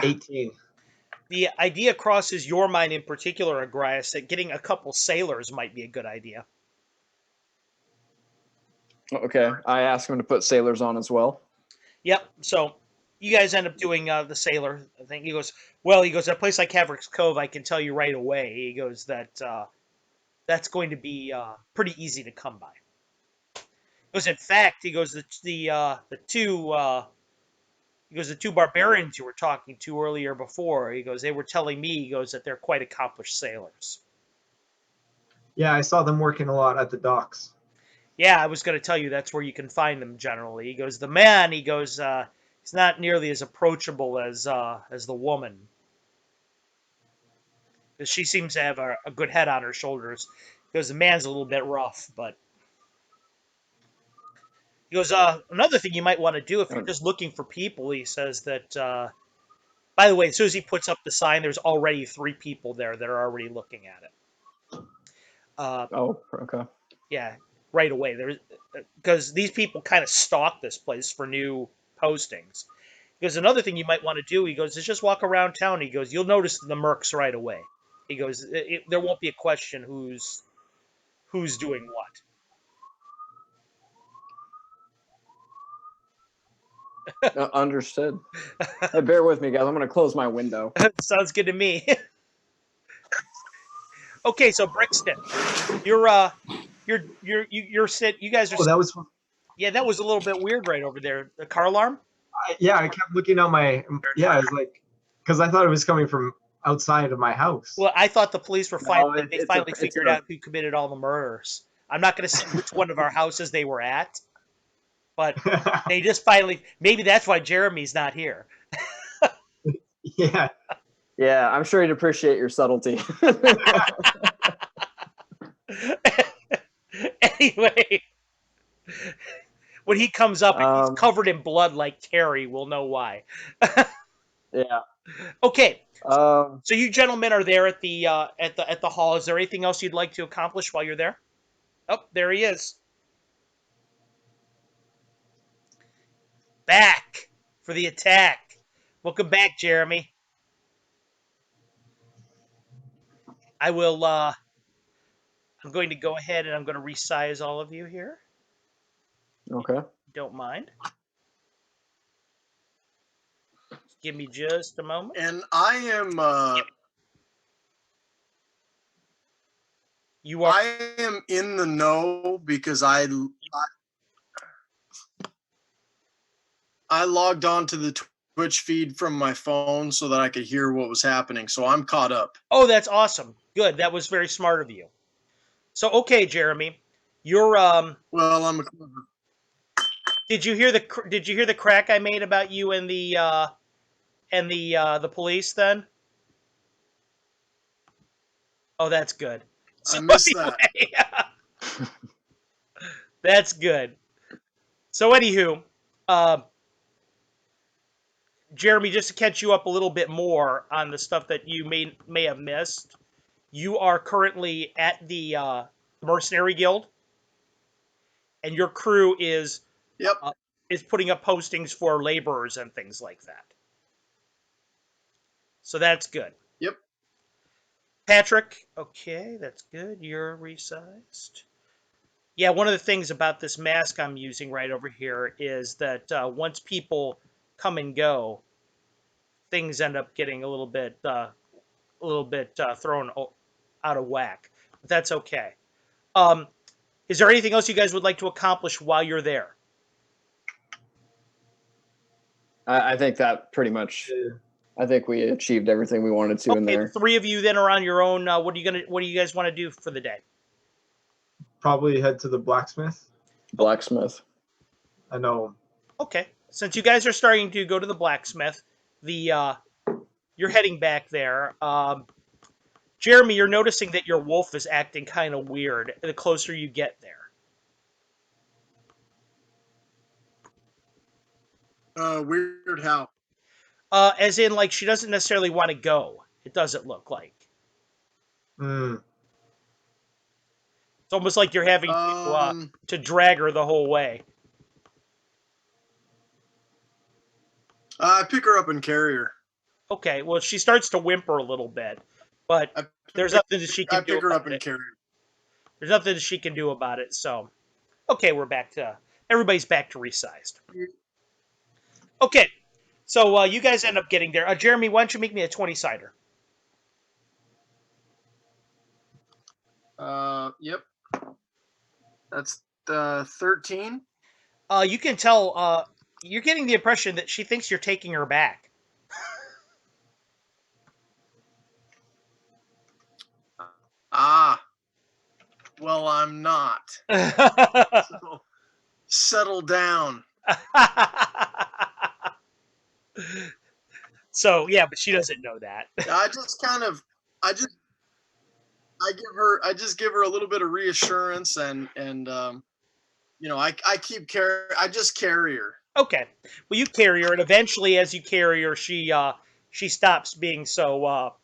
18. The idea crosses your mind in particular, Agrias, that getting a couple sailors might be a good idea. Okay, I asked him to put sailors on as well. Yep. So you guys end up doing the sailor thing. He goes, well, he goes, at a place like Havrick's Cove, I can tell you right away. He goes that that's going to be pretty easy to come by. He goes, in fact, he goes, the two barbarians you were talking to earlier before, he goes, they were telling me, he goes, that they're quite accomplished sailors. Yeah, I saw them working a lot at the docks. Yeah, I was going to tell you that's where you can find them generally. He goes, the man, he goes, he's not nearly as approachable as the woman. Because she seems to have a good head on her shoulders. Because the man's a little bit rough, but he goes, another thing you might want to do if you're just looking for people, he says that, by the way, as soon as he puts up the sign, there's already 3 people there that are already looking at it. Okay. Yeah, right away. Because these people kind of stalk this place for new postings. He goes, another thing you might want to do, he goes, is just walk around town. He goes, you'll notice the mercs right away. He goes, there won't be a question who's doing what. Understood. Hey, bear with me, guys. I'm going to close my window. Sounds good to me. Okay, so Brixton, you guys are. Oh, that was Yeah, that was a little bit weird right over there. The car alarm. yeah. I kept looking out my I was like, because I thought it was coming from outside of my house. Well, I thought the police were finally it's finally a- figured out who committed all the murders. I'm not going to say which one of our houses they were at, but they just finally. Maybe that's why Jeremy's not here. Yeah. Yeah, I'm sure he'd appreciate your subtlety. Anyway, when he comes up and he's covered in blood like Terry, we'll know why. Yeah. Okay, Um, so you gentlemen are there at the hall. Is there anything else you'd like to accomplish while you're there? Oh, there he is. Back for the attack. Welcome back, Jeremy. I will I'm going to go ahead and I'm going to resize all of you here. okay. Don't mind. Give me just a moment. And I am You are. I am in the know because I logged on to the Twitch feed from my phone so that I could hear what was happening. So I'm caught up. Oh, that's awesome. Good. That was very smart of you. So, okay, Jeremy, you're Well, I'm a did you hear the crack I made about you and the police then? Oh, that's good. I So missed that. anyway, that's good. So anywho, Jeremy, just to catch you up a little bit more on the stuff that you may have missed, you are currently at the Mercenary Guild, and your crew Yep. is putting up postings for laborers and things like that. So that's good. Yep. Patrick, okay, that's good. You're resized. Yeah, one of the things about this mask I'm using right over here is that once people come and go, things end up getting a little bit thrown out of whack. But that's okay. Is there anything else you guys would like to accomplish while you're there? I think that pretty much. I think we achieved everything we wanted to in Okay, the there. three of you then are on your own. What do you guys want to do for the day? Probably head to the blacksmith. Blacksmith. I know. Okay, since you guys are starting to go to the blacksmith, you're heading back there. Jeremy, you're noticing that your wolf is acting kind of weird the closer you get there. Weird how. As in, like, she doesn't necessarily want to go. It doesn't look like. Mm. It's almost like you're having to drag her the whole way. I pick her up and carry her. Okay, well, she starts to whimper a little bit, but there's nothing that she can do pick her up about and it. carry her. There's nothing that she can do about it. So, okay, everybody's back to resized. Okay, so you guys end up getting there. Jeremy, why don't you make me a 20-sider? Yep. That's 13. You can tell you're getting the impression that she thinks you're taking her back. Well, I'm not. So, settle down. So yeah, but she doesn't know that. I just give her a little bit of reassurance and I just carry her. Okay, well you carry her, and eventually, as you carry her, she stops being so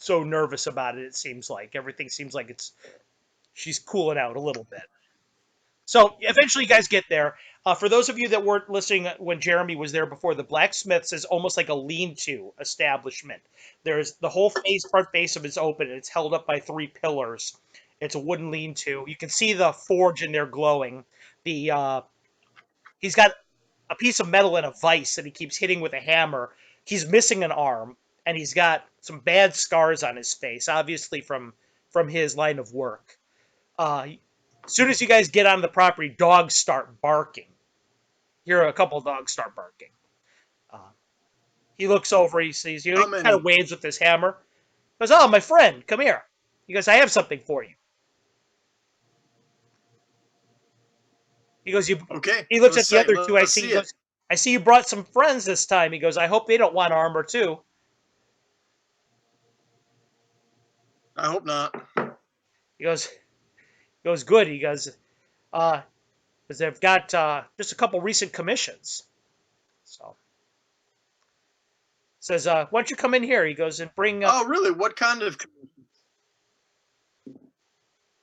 nervous about it. It seems like everything seems like she's cooling out a little bit. So eventually, you guys get there. For those of you that weren't listening when Jeremy was there before, the blacksmith's is almost like a lean-to establishment. There's the whole front face of it's open, and it's held up by 3 pillars. It's a wooden lean-to. You can see the forge in there glowing. He's got a piece of metal and a vise that he keeps hitting with a hammer. He's missing an arm, and he's got some bad scars on his face, obviously from his line of work. As soon as you guys get on the property, dogs start barking. You hear a couple of dogs start barking. He looks over, he sees you, he kind of waves with his hammer. He goes, "Oh, my friend, come here." He goes, "I have something for you." He goes, Okay. He looks at the other two. He goes, "I see you brought some friends this time." He goes, "I hope they don't want armor too." I hope not. He goes, "Good." He goes, because they've got just a couple recent commissions. So says, "Why don't you come in here?" He goes and bring. Oh, really? What kind of?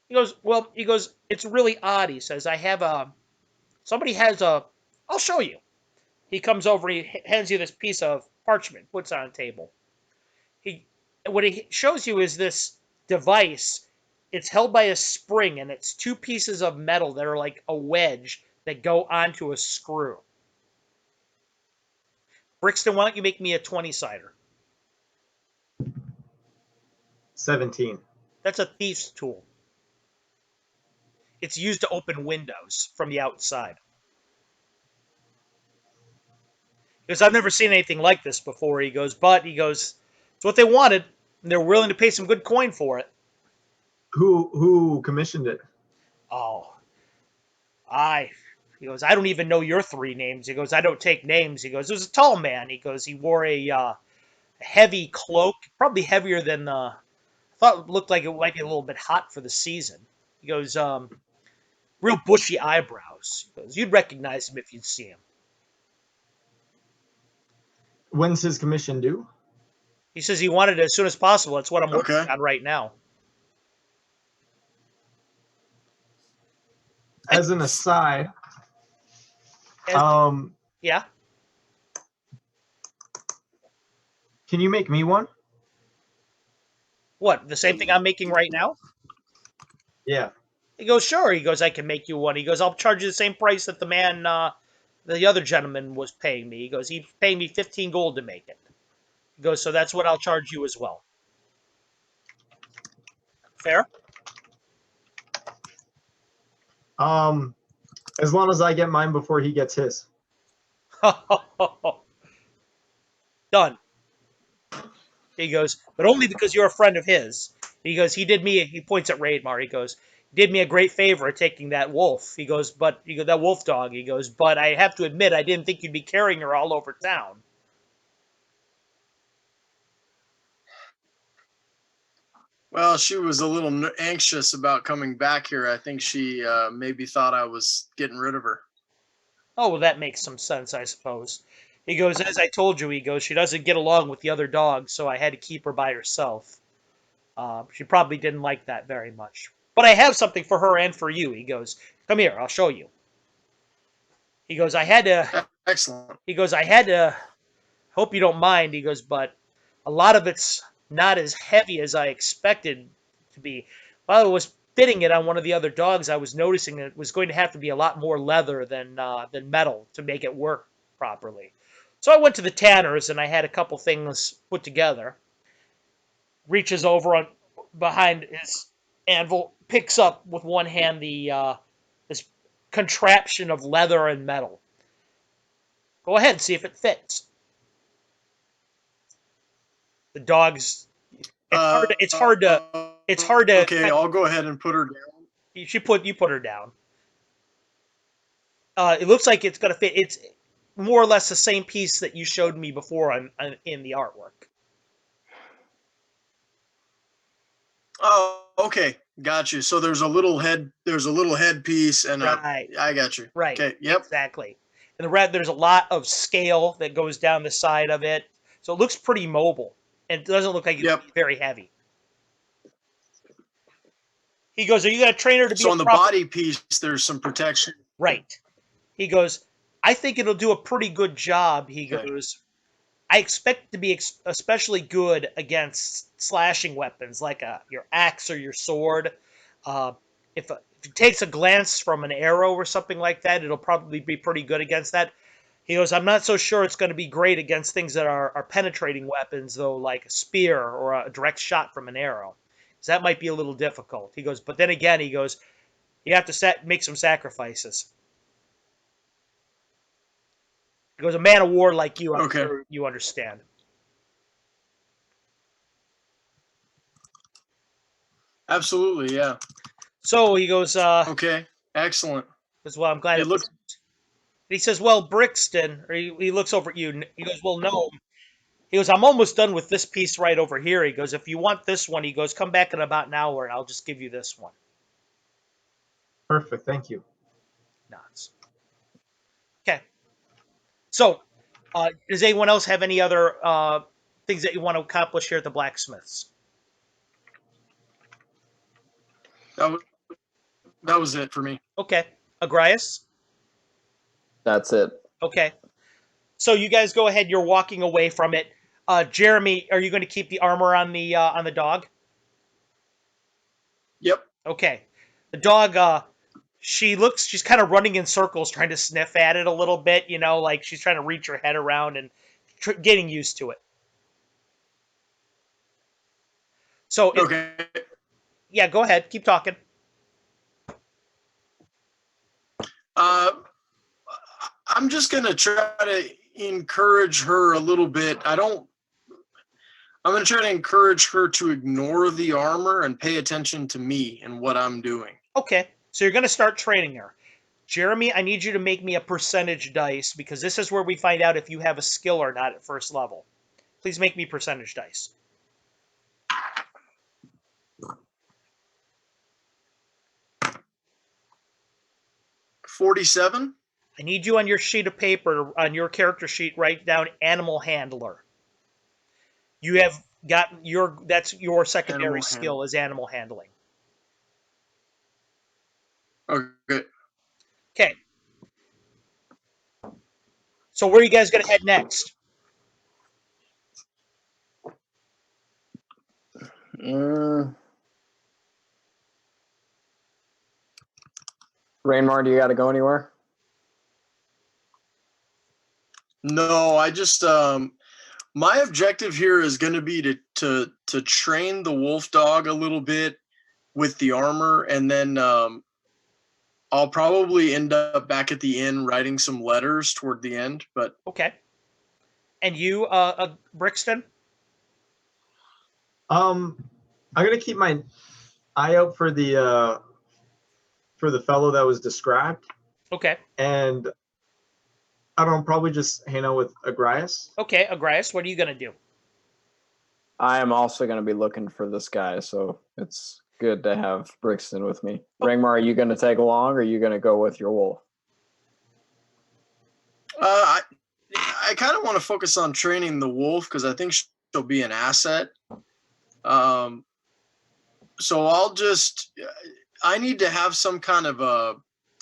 He goes, "Well," he goes, "it's really odd." He says, "I have somebody has a. I'll show you." He comes over. He hands you this piece of parchment, puts it on a table. What he shows you is this device. It's held by a spring, and it's 2 pieces of metal that are like a wedge that go onto a screw. Brixton, why don't you make me a 20-sider? 17. That's a thief's tool. It's used to open windows from the outside. Because I've never seen anything like this before. He goes, but he goes, it's what they wanted, and they're willing to pay some good coin for it. Who commissioned it? Oh, he goes, I don't even know your three names. He goes, I don't take names. He goes, it was a tall man. He goes, he wore a heavy cloak, probably heavier than I thought it looked like it might be a little bit hot for the season. He goes, real bushy eyebrows. He goes, you'd recognize him if you'd see him. When's his commission due? He says he wanted it as soon as possible. That's what I'm working Okay. on right now. As an aside, As- yeah. can you make me one? What, the same thing I'm making right now? Yeah. He goes, sure. He goes, I can make you one. He goes, I'll charge you the same price that the man, the other gentleman was paying me. He goes, he's paying me 15 gold to make it. He goes, so that's what I'll charge you as well. Fair? As long as I get mine before he gets his. Done. He goes, but only because you're a friend of his. He goes, he points at Raidmar. He goes, he did me a great favor at taking that wolf. He goes, that wolf dog. He goes, but I have to admit, I didn't think you'd be carrying her all over town. Well, she was a little anxious about coming back here. I think she maybe thought I was getting rid of her. Oh, well, that makes some sense, I suppose. He goes, as I told you, he goes, she doesn't get along with the other dogs, so I had to keep her by herself. She probably didn't like that very much. But I have something for her and for you. He goes, come here, I'll show you. He goes, Excellent. he goes, I had to, hope you don't mind. He goes, but a lot of it's not as heavy as I expected to be. While I was fitting it on one of the other dogs, I was noticing it was going to have to be a lot more leather than metal to make it work properly. So I went to the tanner's and I had a couple things put together. Reaches over on behind his anvil, picks up with one hand this contraption of leather and metal. Go ahead and see if it fits. The dog's. It's hard to. Okay, I'll go ahead and put her down. You put her down. It looks like it's gonna fit. It's more or less the same piece that you showed me before in the artwork. Oh, okay, got you. So there's a little headpiece and Right. I got you. Right. Okay. Yep. Exactly. And there's a lot of scale that goes down the side of it, so it looks pretty mobile and it doesn't look like it's very heavy. He goes, "Are you going to train her to be?" So on the body piece, there's some protection. Right. He goes, "I think it'll do a pretty good job." He goes, "I expect to be especially good against slashing weapons like your axe or your sword. If it takes a glance from an arrow or something like that, it'll probably be pretty good against that." He goes, "I'm not so sure it's going to be great against things that are penetrating weapons, though, like a spear or a direct shot from an arrow. So that might be a little difficult." He goes, "But then again," he goes, "you have to make some sacrifices." He goes, "A man of war like you, I'm sure you understand." Absolutely, yeah. So he goes, okay, excellent. As well, I'm glad it looks. He says, "Well, Brixton," or he looks over at you. He goes, "Well, no." He goes, "I'm almost done with this piece right over here." He goes, "If you want this one," he goes, "come back in about an hour and I'll just give you this one." Perfect, thank you. Nods. Okay. So, does anyone else have any other things that you want to accomplish here at the blacksmiths? That was it for me. Okay. Agrias? That's it. Okay. So you guys go ahead. You're walking away from it. Jeremy, are you going to keep the armor on the dog? Yep. Okay. The dog, she's kind of running in circles trying to sniff at it a little bit, like she's trying to reach her head around and getting used to it. So, okay. Yeah, go ahead. Keep talking. I'm just going to try to encourage her a little bit. I'm going to try to encourage her to ignore the armor and pay attention to me and what I'm doing. Okay, so you're going to start training her. Jeremy, I need you to make me a percentage dice because this is where we find out if you have a skill or not at first level. Please make me percentage dice. 47. I need you on your sheet of paper, on your character sheet, write down animal handler. You have got that's your secondary Animal skill is animal handling. Okay. Okay. So where are you guys going to head next? Rainmar, do you got to go anywhere? No, I just my objective here is going to be to train the wolf dog a little bit with the armor, and then I'll probably end up back at the inn writing some letters toward the end. But Okay. And you, Brixton? I'm gonna keep my eye out for the fellow that was described, Okay. and I don't know, probably just hang out with Agrias. Okay, Agrias, what are you going to do? I am also going to be looking for this guy, so it's good to have Brixton with me. Rangmar, are you going to tag along, or are you going to go with your wolf? I kind of want to focus on training the wolf because I think she'll be an asset. So I need to have some kind of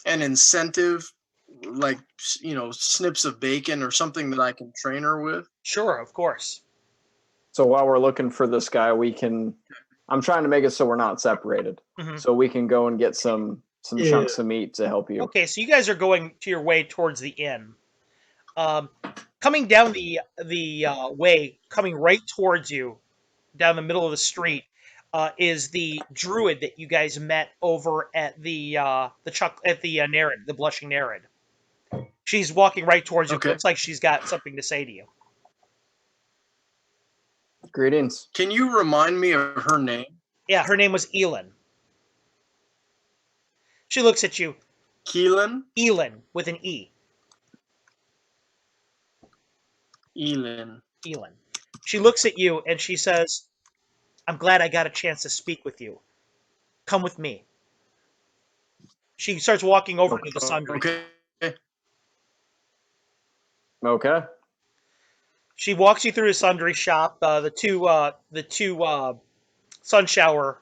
an incentive, like, snips of bacon or something that I can train her with. Sure, of course. So while we're looking for this guy, I'm trying to make it so we're not separated. Mhm. So we can go and get some chunks of meat to help you. Okay, so you guys are going to your way towards the inn. Coming down the way, coming right towards you, down the middle of the street, is the druid that you guys met over at the Nereid, the Blushing Nereid. She's walking right towards you. Okay. Looks like she's got something to say to you. Greetings. Can you remind me of her name? Yeah, her name was Elin. She looks at you. Keelan? Elin with an E. Elin. Elin. She looks at you and she says, "I'm glad I got a chance to speak with you. Come with me." She starts walking over to the sundry. Okay. Okay. She walks you through the sundry shop. The two Sunshower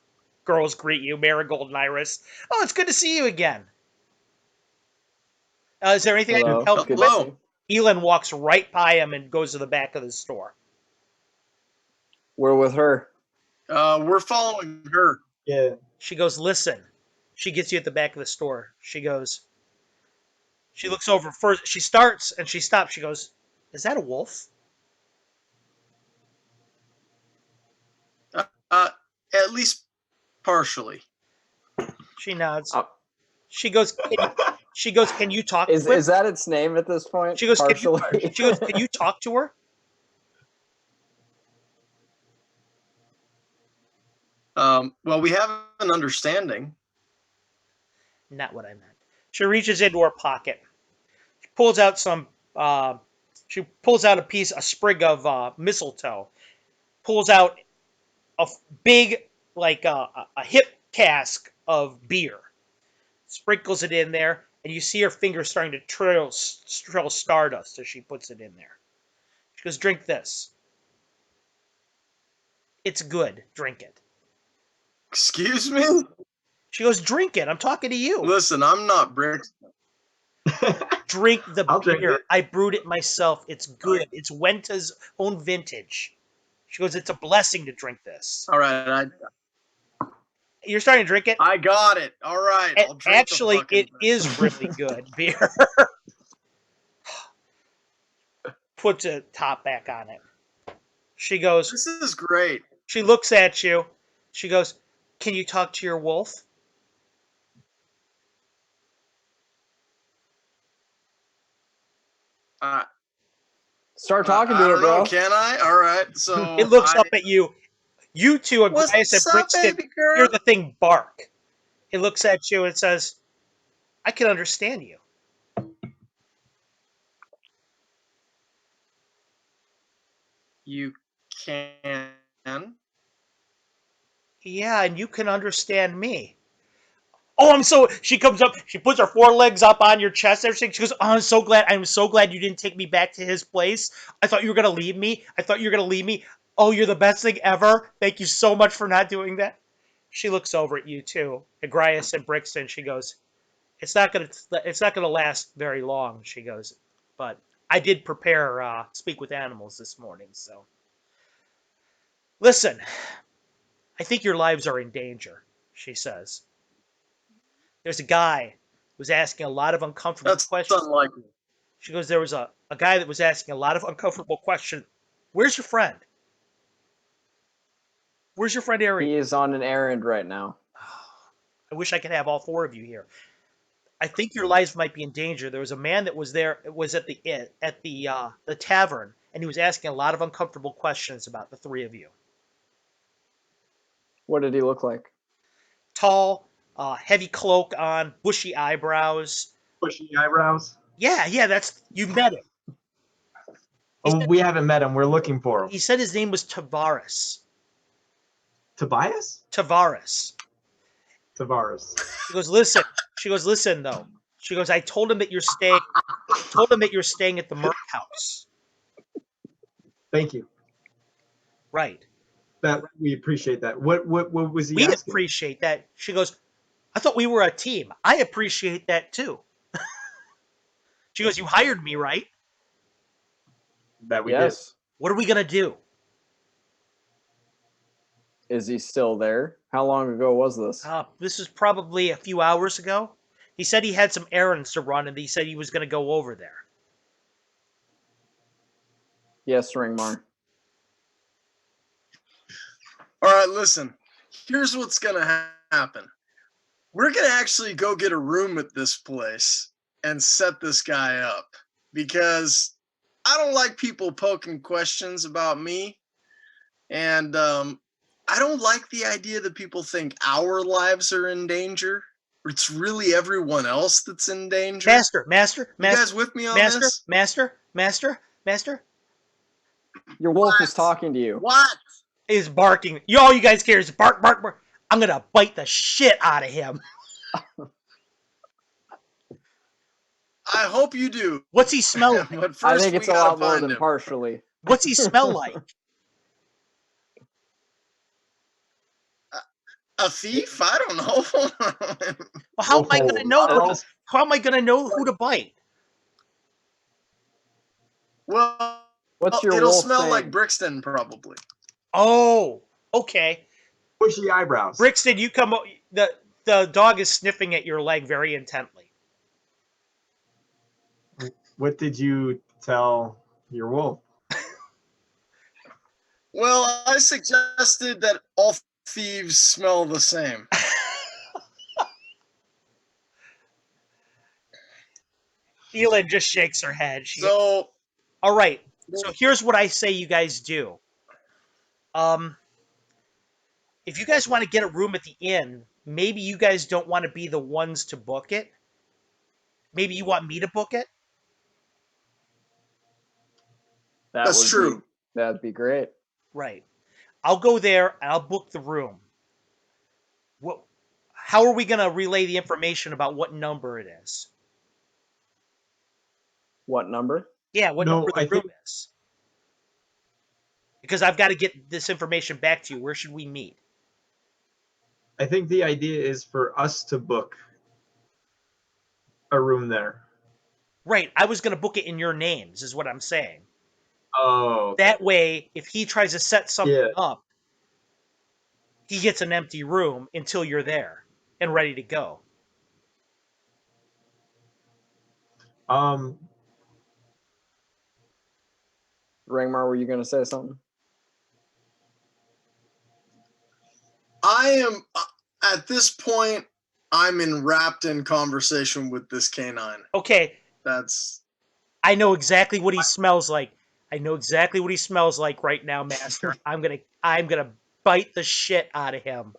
girls greet you, Marigold and Iris. "Oh, it's good to see you again. Is there anything I Hello. can help you Good to with?" see. Elin walks right by him and goes to the back of the store. We're with her. We're following her. Yeah. She goes, "Listen." She gets you at the back of the store. She looks over first. She starts and she stops. She goes, "Is that a wolf?" At least partially. She nods. Uh, She goes, "Can you talk to him?" Is that its name at this point? She goes, Partially. "Can you talk to her?" Well, we have an understanding. Not what I meant. She reaches into her pocket. She pulls out a sprig of mistletoe. Pulls out a big, like a hip cask of beer. Sprinkles it in there, and you see her fingers starting to trail stardust as she puts it in there. She goes, "Drink this. It's good. Drink it." Excuse me? She goes, "Drink it. I'm talking to you. Listen, I'm not Bricks. Drink the I'll drink beer. it. I brewed it myself. It's good. It's Wenta's own vintage." She goes, "It's a blessing to drink this." All right, You're starting to drink it? I got it. All right, I'll drink Actually, the fucking it thing. is really good beer. Puts a top back on it. She goes, This is great. she looks at you. She goes, "Can you talk to your wolf?" Uh, Start talking I to it, don't know. bro. Can I? All right. So It looks up at you. You two, Agrias and What's up, Brixton, baby girl? hear the thing bark. It looks at you and says, I can understand you. You can. Yeah, and you can understand me. Oh, she comes up, she puts her forelegs up on your chest, everything. She goes, oh, I'm so glad you didn't take me back to his place. I thought you were going to leave me. Oh, you're the best thing ever. Thank you so much for not doing that. She looks over at you too, Agrias and Brixton. She goes, it's not gonna last very long. She goes, but I did prepare Speak with Animals this morning, so. Listen, I think your lives are in danger, she says. There's a guy who's asking a lot of uncomfortable That's questions. unlikely. She goes, there was a guy that was asking a lot of uncomfortable questions. Where's your friend? Where's your friend Ari? He is on an errand right now. I wish I could have all four of you here. I think your lives might be in danger. There was a man that was there. It was at the tavern, and he was asking a lot of uncomfortable questions about the three of you. What did he look like? Tall, heavy cloak on, bushy eyebrows. Bushy eyebrows. Yeah, you met him. We haven't met him. We're looking for him. He said his name was Tavares. Tobias? Tavares. Tavares. She goes, listen. She goes, listen though. She goes, I told him that you're staying. At the Merc House. Thank you. Right. That we appreciate that. What was he We asking? appreciate that. She goes, I thought we were a team. I appreciate that too. She goes, you hired me, right? That we Yes. What are we gonna do? Is he still there? How long ago was this? This was probably a few hours ago. He said he had some errands to run, and he said he was gonna go over there. Yes, Ringmar. All right, listen. Here's what's gonna happen. We're gonna actually go get a room at this place and set this guy up because I don't like people poking questions about me, and I don't like the idea that people think our lives are in danger. It's really everyone else that's in danger. Master. You guys with me on this? Master. Your wolf What? is talking to you. What? Is barking. All you guys care is bark. I'm gonna bite the shit out of him. I hope you do. What's he smell like? But first, I think it's we a gotta lot more find than him. partially. What's he smell like? A thief? I don't know. Well, how am I gonna know? Oh, How am I gonna know who to bite? Well, What's your it'll wolf smell saying? like Brixton, probably. Oh, okay. bushy eyebrows. Brixton, you come. The dog is sniffing at your leg very intently. What did you tell your wolf? Well, I suggested that all thieves smell the same. Elin just shakes her head. So, All right. So here's what I say you guys do. If you guys want to get a room at the inn, maybe you guys don't want to be the ones to book it. Maybe you want me to book it. that's true. That'd be great. Right. I'll go there and I'll book the room. How are we going to relay the information about what number it is? What number? Yeah, what number the room is. Because I've got to get this information back to you. Where should we meet? I think the idea is for us to book a room there. Right. I was going to book it in your names, is what I'm saying. Oh. That way, if he tries to set something up, he gets an empty room until you're there and ready to go. Ringmar, were you going to say something? I am, at this point, I'm enwrapped in conversation with this canine. Okay. That's... I know exactly what he smells like. I know exactly what he smells like right now, Master. I'm gonna bite the shit out of him.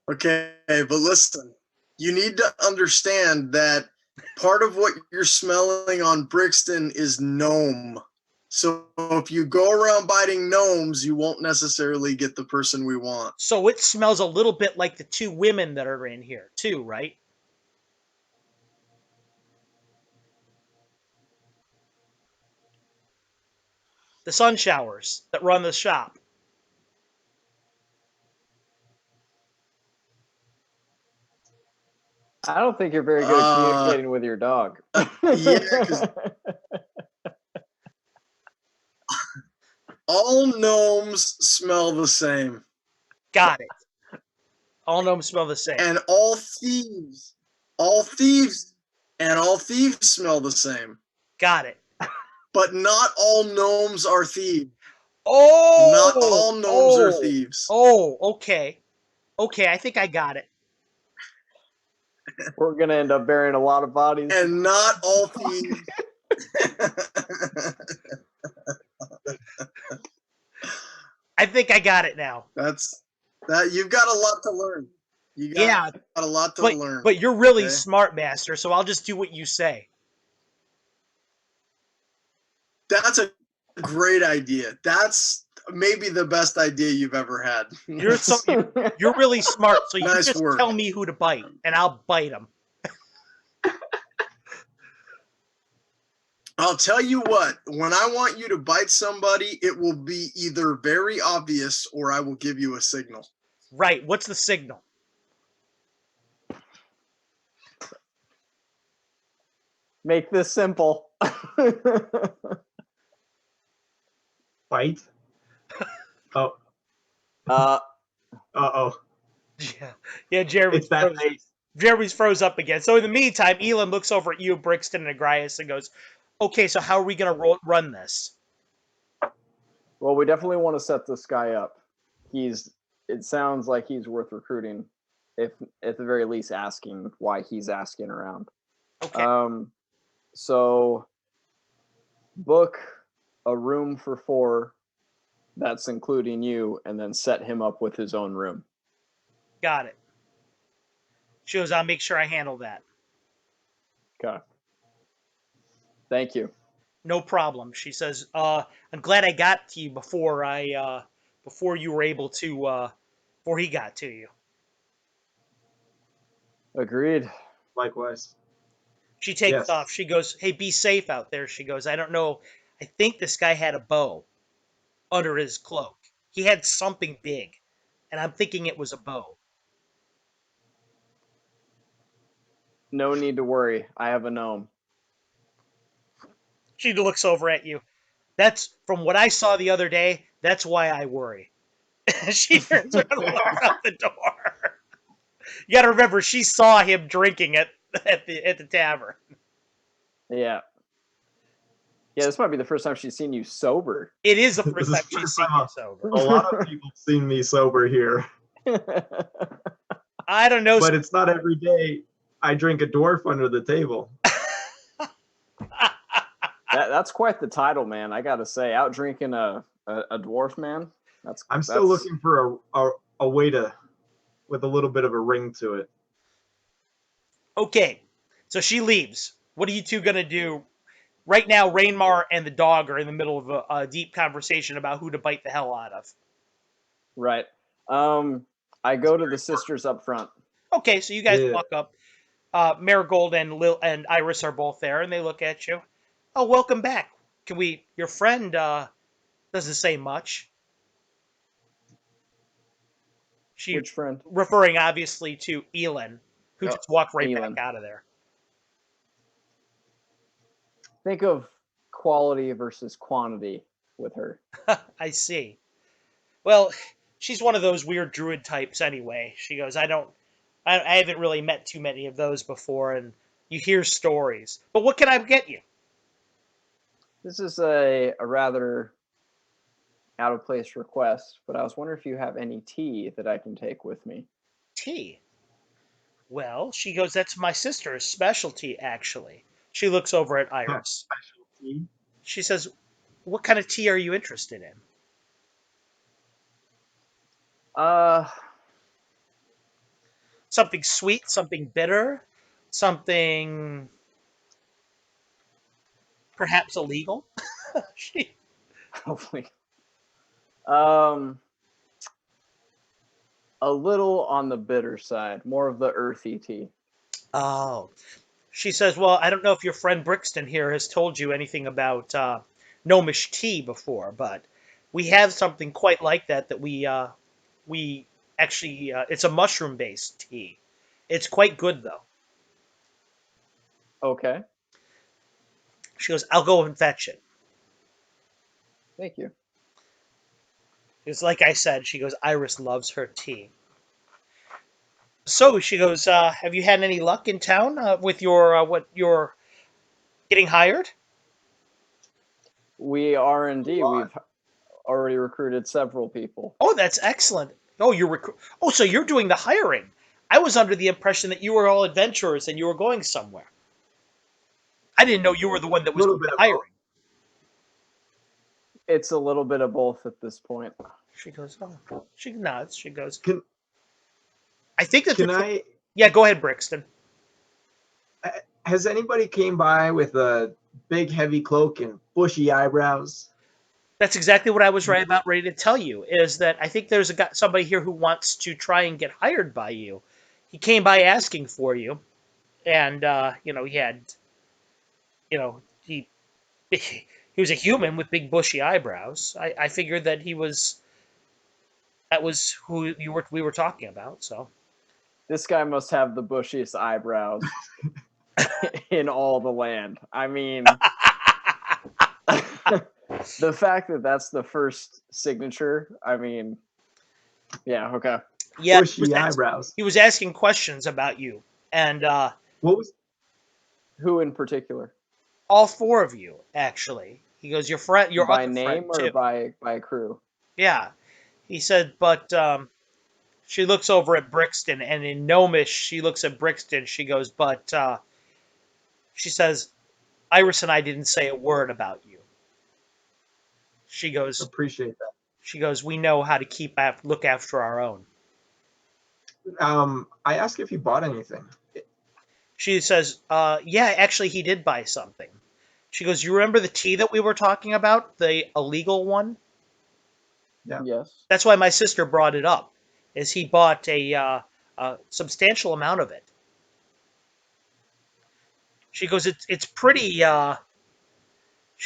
Okay, but listen, you need to understand that part of what you're smelling on Brixton is gnome. So if you go around biting gnomes, you won't necessarily get the person we want. So it smells a little bit like the two women that are in here, too, right? The sun showers that run the shop. I don't think you're very good at communicating with your dog. Yeah, because all gnomes smell the same. Got it. All gnomes smell the same. And all thieves smell the same. Got it. But not all gnomes are thieves. Oh! Not all gnomes are thieves. Oh, okay. Okay, I think I got it. We're going to end up burying a lot of bodies. And not all thieves. I think I got it now. You've got a lot to learn. You got a lot to learn. But you're really smart, Master, so I'll just do what you say. That's a great idea. That's maybe the best idea you've ever had. You're really smart, so you Nice just work. tell me who to bite, and I'll bite him. I'll tell you what, when I want you to bite somebody, it will be either very obvious or I will give you a signal. Right, what's the signal? Make this simple. Fight. Oh. Uh-oh. Yeah, Jeremy's froze up again. So in the meantime, Elon looks over at you, Brixton, and Agrias and goes, okay, so how are we going to run this? Well, we definitely want to set this guy up. It sounds like he's worth recruiting, if at the very least asking why he's asking around. Okay. So book a room for 4, that's including you, and then set him up with his own room. Got it. She goes, I'll make sure I handle that. Okay. Thank you. No problem. She says, I'm glad I got to you before you were able to, before he got to you. Agreed. Likewise. She takes off. She goes, hey, be safe out there. She goes, I don't know. I think this guy had a bow under his cloak. He had something big, and I'm thinking it was a bow. No need to worry. I have a gnome. She looks over at you. That's, from what I saw the other day, that's why I worry. She turns around and walks out the door. You got to remember, she saw him drinking at the tavern. Yeah. Yeah, this might be the first time she's seen you sober. It is the first time she's seen you sober. A lot of people have seen me sober here. I don't know. But it's not every day I drink a dwarf under the table. That's quite the title, man. I gotta say, out drinking a dwarf, man. I'm still looking for a way to, with a little bit of a ring to it. Okay, so she leaves. What are you two gonna do? Right now, Rainmar and the dog are in the middle of a deep conversation about who to bite the hell out of. Right. I go to the sisters up front. Okay, so you guys walk up. Marigold and Iris are both there, and they look at you. Oh, welcome back. Your friend doesn't say much. Which friend? Referring obviously to Elin, who just walked right back out of there. Think of quality versus quantity with her. I see. Well, she's one of those weird druid types anyway. She goes, I haven't really met too many of those before, and you hear stories. But what can I get you? This is a rather out of place request, but I was wondering if you have any tea that I can take with me. Tea? Well, she goes, that's my sister's specialty, actually. She looks over at Iris. Specialty? She says, "What kind of tea are you interested in?" Uh, Something sweet, something bitter, something perhaps illegal. She, hopefully. Um, a little on the bitter side, more of the earthy tea. oh, she says, "Well, I don't know if your friend Brixton here has told you anything about gnomish tea before, but we have something quite like that we actually it's a mushroom based tea. It's quite good though." Okay, She goes, "I'll go and fetch it." thank you. Because, like I said, she goes, Iris loves her tea. So she goes, "Have you had any luck in town with your what you're getting hired?" We are A indeed. lot. We've already recruited several people. Oh, that's excellent. Oh, Oh, so you're doing the hiring. I was under the impression that you were all adventurers and you were going somewhere. I didn't know you were the one that A was little doing bit the of both. hiring. It's a little bit of both at this point. She goes, "Oh." She nods. She goes, Can "I think that can I? Yeah, go ahead, Brixton." Has anybody came by with a big heavy cloak and bushy eyebrows? That's exactly what I was ready to tell you. Is that I think there's somebody here who wants to try and get hired by you. He came by asking for you, and he had, you know, he was a human with big bushy eyebrows. I figured that that was who we were talking about. So This guy must have the bushiest eyebrows in all the land. I mean, the fact that that's the first signature, I mean, yeah, okay. yeah, Bushy eyebrows. he was asking questions about you, and What was? Who in particular? all four of you actually. He goes, your By other friend name or too. by crew? Yeah, he said, but she looks over at Brixton, and in Gnomish, she looks at Brixton. She goes, but she says, Iris and I didn't say a word about you. She goes, Appreciate that. we know how to look after our own. I asked if you bought anything. She says, yeah, actually, he did buy something. She goes, you remember the tea that we were talking about, the illegal one? Yeah. Yes. That's why my sister brought it up. Is he bought a substantial amount of it? She goes, it's pretty. She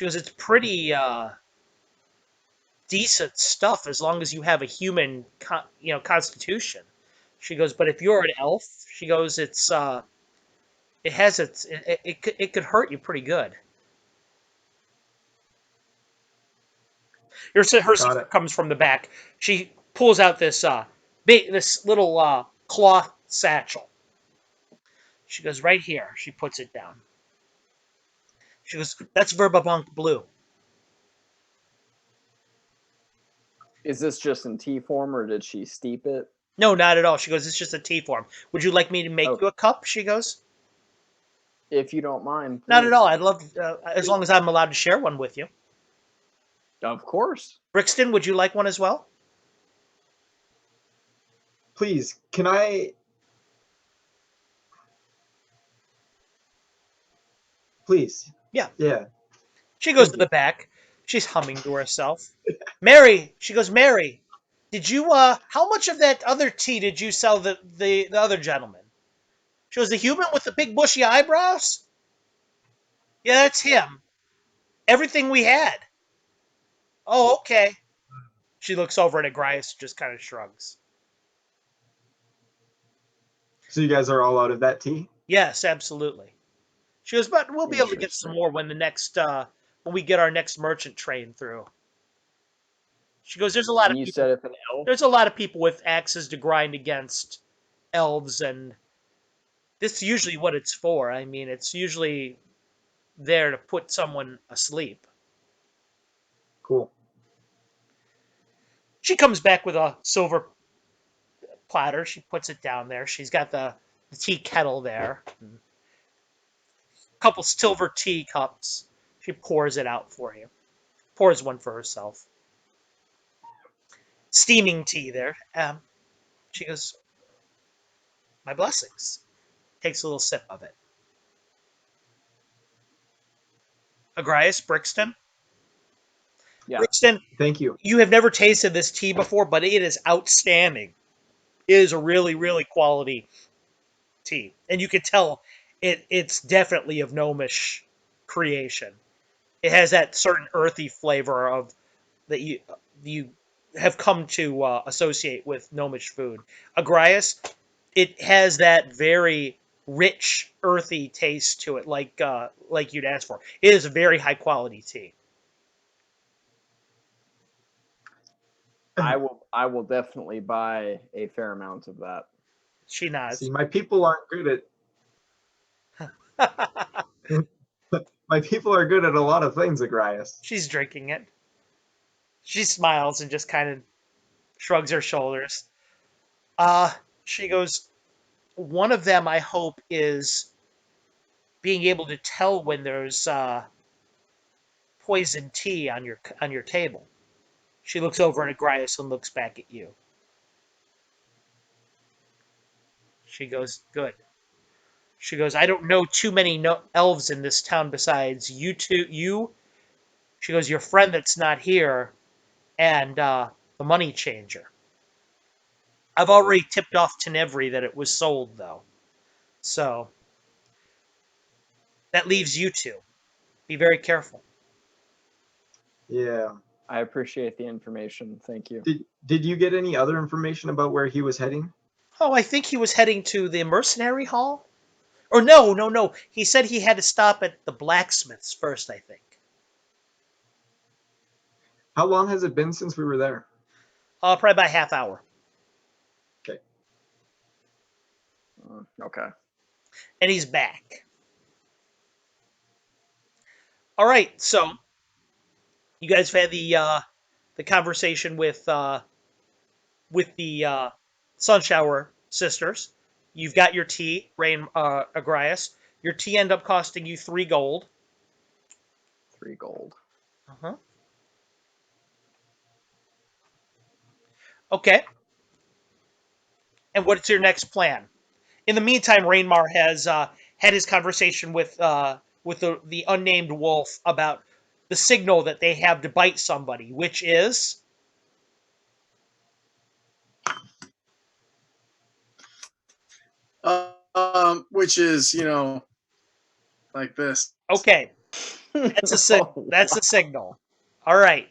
goes, it's pretty decent stuff as long as you have a human, constitution. She goes, but if you're an elf, she goes, it has it could hurt you pretty good. Her Got sister it. comes from the back. She pulls out this little cloth satchel. She goes, right here. She puts it down. She goes, that's Verbabunk blue. Is this just in tea form or did she steep it? No, not at all. She goes, it's just a tea form. Would you like me to make Oh, you a cup? She goes, if you don't mind, not at all. please. I'd love, as long as I'm allowed to share one with you. Of course. Brixton, would you like one as well? Please, can I? Please. Yeah. Yeah. She goes Thank to the you. back. She's humming to herself. Mary, she goes, Mary, did you, how much of that other tea did you sell the other gentleman? She goes, the human with the big bushy eyebrows? Yeah, that's him. Everything we had. Oh, okay. She looks over at Agrias and just kind of shrugs. So you guys are all out of that tea? Yes, absolutely. She goes, but we'll be able to get some Interesting. more when we get our next merchant train through. She goes, And you said it's an elf? there's a lot of people with axes to grind against elves, and this is usually what it's for. I mean, it's usually there to put someone asleep. Cool. She comes back with a silver platter. She puts it down there. She's got the tea kettle there. A couple silver tea cups. She pours it out for you. Pours one for herself. Steaming tea there. She goes, my blessings. Takes a little sip of it. Agrias, Brixton. Yeah. Brixton, Thank you. you have never tasted this tea before, but it is outstanding. It is a really, really quality tea. And you can tell it's definitely of gnomish creation. It has that certain earthy flavor of that you have come to associate with gnomish food. Agrias, it has that very rich, earthy taste to it, like you'd ask for. It is a very high quality tea. I will definitely buy a fair amount of that. She See, nods. my people aren't good at my people are good at a lot of things, Agrias. She's drinking it. She smiles and just kind of shrugs her shoulders. She goes, one of them, I hope, is being able to tell when there's poisoned tea on your table. She looks over at Agrias and looks back at you. She goes, good. She goes, I don't know too many elves in this town besides you two. You. She goes, your friend that's not here, and the money changer. I've already tipped off Tenevri that it was sold, though. So that leaves you two. Be very careful. Yeah. I appreciate the information. Thank you. Did you get any other information about where he was heading? Oh, I think he was heading to the mercenary hall. Or no. He said he had to stop at the blacksmith's first, I think. How long has it been since we were there? Probably about a half hour. Okay. Okay. And he's back. All right, so you guys have had the conversation with the Sunshower sisters. You've got your tea, Rain Agrias. Your tea ended up costing you 3 gold. 3 gold. Uh-huh. Okay. And what's your next plan? In the meantime, Rainmar has had his conversation with the unnamed wolf about the signal that they have to bite somebody, which is which is like this. okay. That's a signal. All right.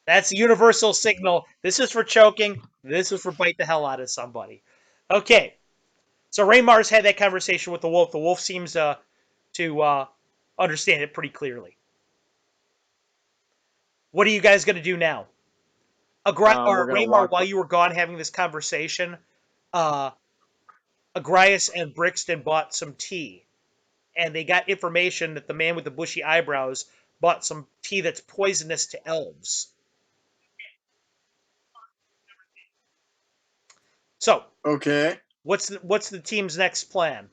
That's the universal signal. This is for choking. This is for bite the hell out of somebody. Okay. So Raymar's had that conversation with the wolf. The wolf seems to understand it pretty clearly. What are you guys going to do now? We're gonna Raymar, walk. while you were gone having this conversation, uh, Agrias and Brixton bought some tea. And they got information that the man with the bushy eyebrows bought some tea that's poisonous to elves. So, Okay. what's the team's next plan?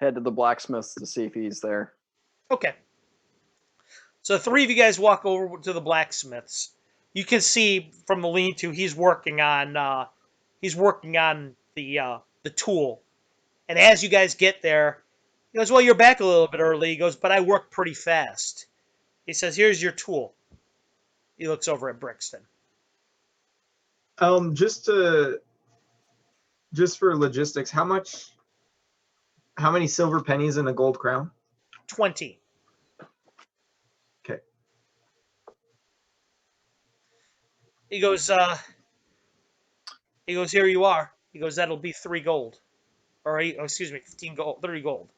Head to the blacksmith's to see if he's there. Okay. So 3 of you guys walk over to the blacksmith's. You can see from the lean-to he's working on the tool. And as you guys get there, he goes, "Well, you're back a little bit early." He goes, "But I work pretty fast." He says, "Here's your tool." He looks over at Brixton. Just for logistics, how many silver pennies in a gold crown? 20. Okay. He goes, "Here you are." He goes, "That'll be 3 gold." Or, excuse me, 15 gold, 30 gold.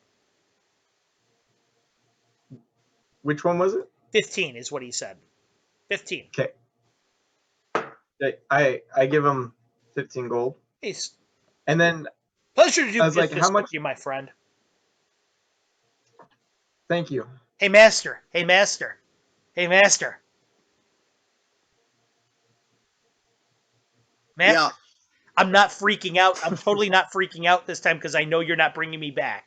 Which one was it? 15 is what he said. 15. Okay. I give him 15 gold. It's And then pleasure to do I was like, business how much? with you, my friend. Thank you. Hey, master. Hey, master. Hey, master. Master, Yeah. I'm not freaking out. I'm totally not freaking out this time because I know you're not bringing me back.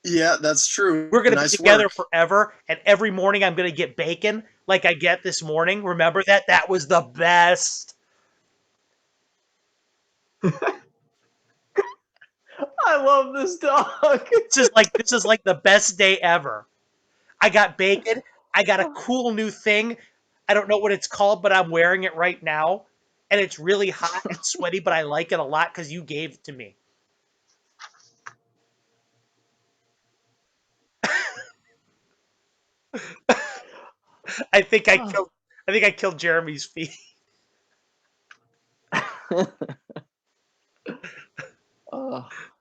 Yeah, that's true. We're going to Nice be together work. forever, and every morning I'm going to get bacon like I get this morning. Remember that? That was the best. I love this dog. This is like the best day ever. I got bacon. I got a cool new thing. I don't know what it's called, but I'm wearing it right now. And it's really hot and sweaty, but I like it a lot because you gave it to me. I think I killed Jeremy's feet.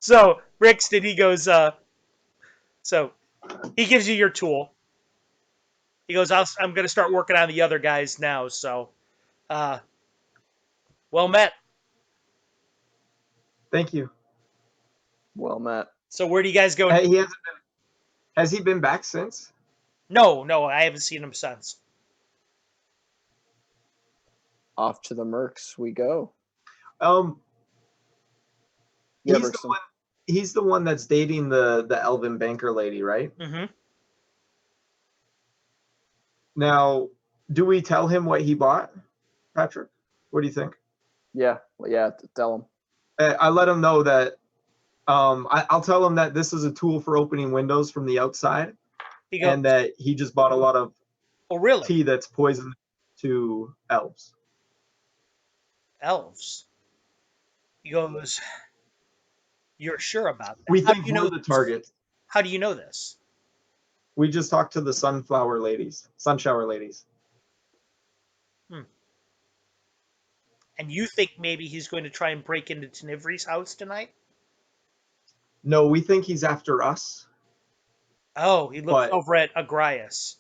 So Brixton, he goes, so he gives you your tool. He goes, I'm going to start working on the other guys now. So, well met. Thank you. Well met. So where do you guys go? Hey, has he been back since? No, I haven't seen him since. Off to the Mercs we go. He's Yeah, the one. He's the one that's dating the elven banker lady, right? Mm-hmm. Now, do we tell him what he bought, Patrick? What do you think? Yeah, tell him. I let him know that. I'll tell him that this is a tool for opening windows from the outside, and that he just bought a lot of tea that's poison to elves. Elves? He goes, you're sure about that? We think we're the target. How do you know this? We just talked to the sunflower ladies, sunshower ladies. And you think maybe he's going to try and break into Tenivri's house tonight? No, we think he's after us. Oh, he looks over at Agrias.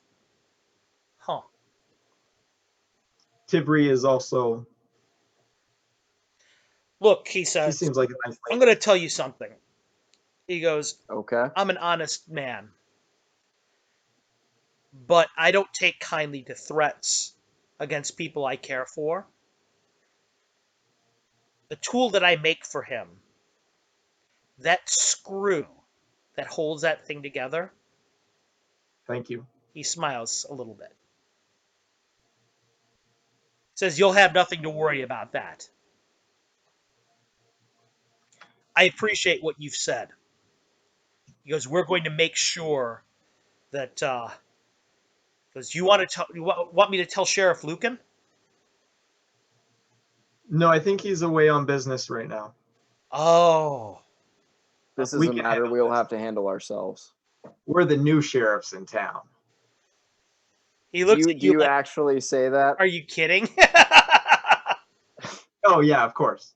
Huh. Tibri is also... Look, he says, she seems like a nice lady. I'm going to tell you something. He goes, okay. I'm an honest man. But I don't take kindly to threats against people I care for. The tool that I make for him, that screw that holds that thing together. Thank you. He smiles a little bit. Says, you'll have nothing to worry about that. I appreciate what you've said. He goes, we're going to make sure that, because you want me to tell Sheriff Lucan? No, I think he's away on business right now. Oh. This is a matter we'll have to handle ourselves. We're the new sheriffs in town. He looks at you. Do you actually say that? Are you kidding? Oh, yeah, of course.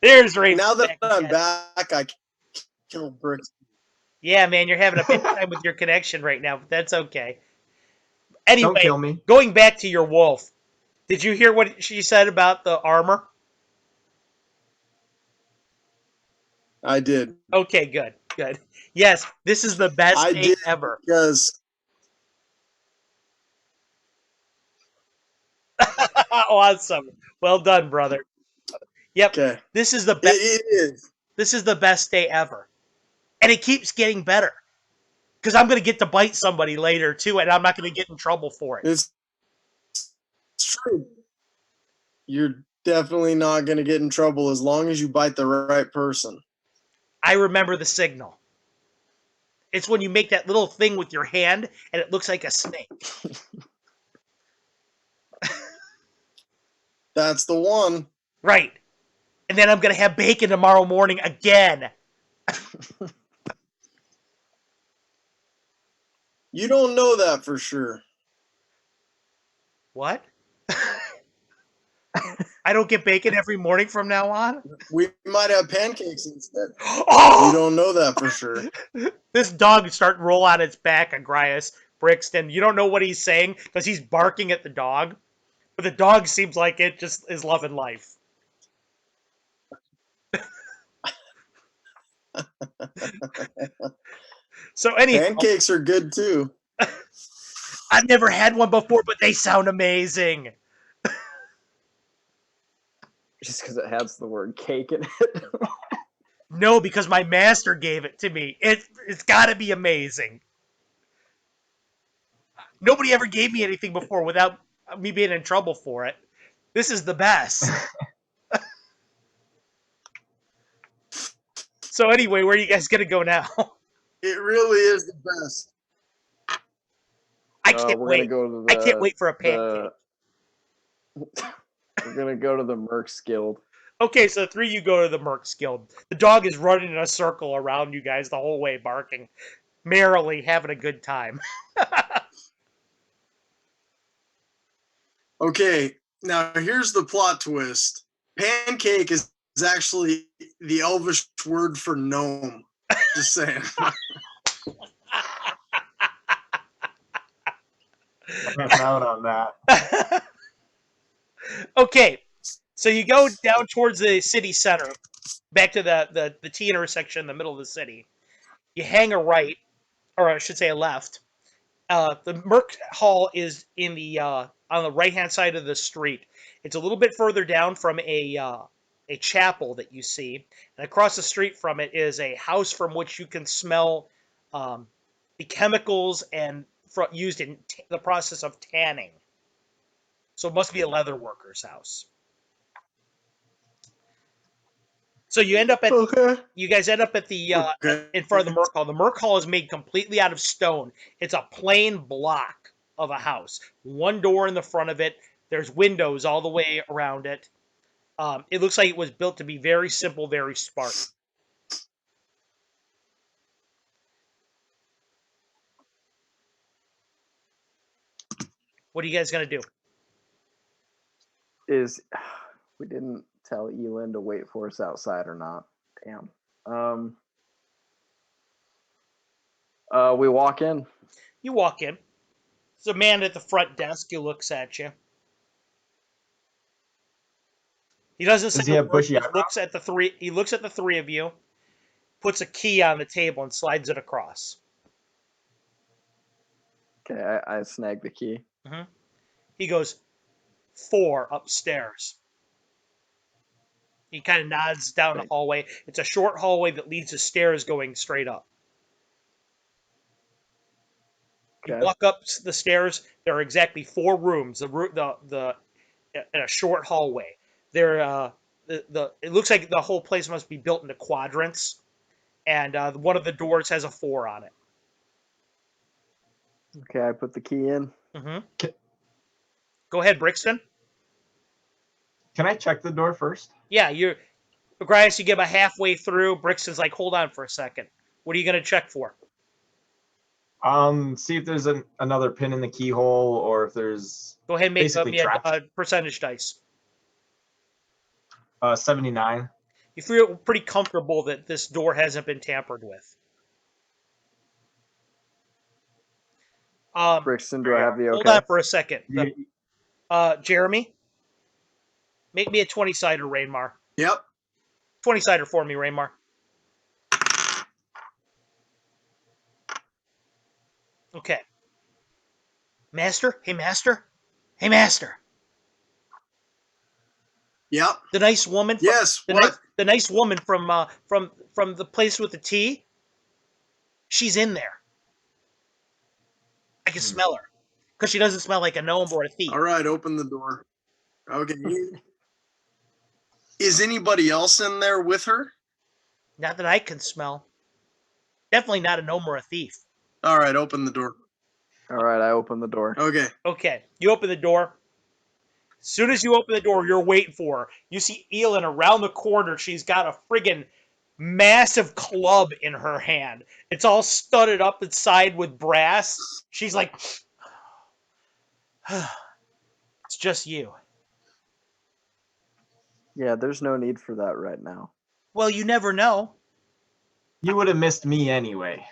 There's Ray. Now that I'm back, I killed Bricks. Yeah, man, you're having a big time with your connection right now, but that's okay. Anyway, don't kill me. Going back to your wolf, did you hear what she said about the armor? I did. Okay, good. Yes, this is the best day ever. Because awesome. Well done, brother. Yep. Okay. This is the best. It is. This is the best day ever. And it keeps getting better. Because I'm going to get to bite somebody later, too, and I'm not going to get in trouble for it. It's true. You're definitely not going to get in trouble as long as you bite the right person. I remember the signal. It's when you make that little thing with your hand, and it looks like a snake. That's the one. Right. And then I'm going to have bacon tomorrow morning again. You don't know that for sure. What? I don't get bacon every morning from now on? We might have pancakes instead. Oh! You don't know that for sure. This dog started to roll on its back, Agrias Brixton. You don't know what he's saying because he's barking at the dog. But the dog seems like it just is loving life. So anyhow, pancakes are good too. I've never had one before, but they sound amazing. Just because it has the word cake in it. No, because my master gave it to me. It's got to be amazing. Nobody ever gave me anything before without me being in trouble for it. This is the best. So anyway, where are you guys gonna go now? It really is the best. I can't We're wait. gonna go to the. I can't wait for a pancake. We're gonna go to the Mercs Guild. Okay, so the three of you go to the Mercs Guild. The dog is running in a circle around you guys the whole way, barking merrily, having a good time. Okay, now here's the plot twist. Pancake is actually the Elvish word for gnome. Just saying. I missed out on that. Okay, so you go down towards the city center, back to the T intersection in the middle of the city. You hang a right, or I should say a left. The Merc Hall is in the on the right hand side of the street. It's a little bit further down from a chapel that you see, and across the street from it is a house from which you can smell the chemicals and used in the process of tanning. So it must be a leather worker's house. So you end up at you guys end up at the in front of the Merc Hall. The Merc Hall is made completely out of stone. It's a plain block of a house. One door in the front of it. There's windows all the way around it. It looks like it was built to be very simple, very Spartan. What are you guys gonna do? We didn't tell Elin to wait for us outside or not? Damn. We walk in. You walk in. There's a man at the front desk who looks at you. He doesn't say Does he have bushy he looks at the three. He looks at the three of you, puts a key on the table, and slides it across. Okay, I snag the key. Mm-hmm. He goes, 4 upstairs. He kind of nods down the hallway. It's a short hallway that leads to stairs going straight up. You walk up the stairs. There are exactly 4 rooms. The in a short hallway. There, it looks like the whole place must be built into quadrants, and one of the doors has a 4 on it. Okay, I put the key in. Mm-hmm. Go ahead, Brixton. Can I check the door first? Yeah, Grias, you get about halfway through. Brixton's like, hold on for a second. What are you going to check for? See if there's another pin in the keyhole, or if there's. Go ahead and make a percentage dice. 79. You feel pretty comfortable that this door hasn't been tampered with. Brixton, do I have the okay? Hold on for a second. Jeremy, make me a 20-sider, Rainmar. Yep. 20-sider for me, Rainmar. Okay. Master? Hey, Master? Hey, Master. Yep. The nice woman. Yes. The nice woman from the place with the tea. She's in there. I can smell her because she doesn't smell like a gnome or a thief. All right, open the door. Okay. Is anybody else in there with her? Not that I can smell. Definitely not a gnome or a thief. All right, open the door. All right, I open the door. Okay. You open the door. As soon as you open the door, you're waiting for her. You see Elin around the corner. She's got a friggin' massive club in her hand. It's all studded up inside with brass. She's like, it's just you. Yeah, there's no need for that right now. Well, you never know. You would have missed me anyway.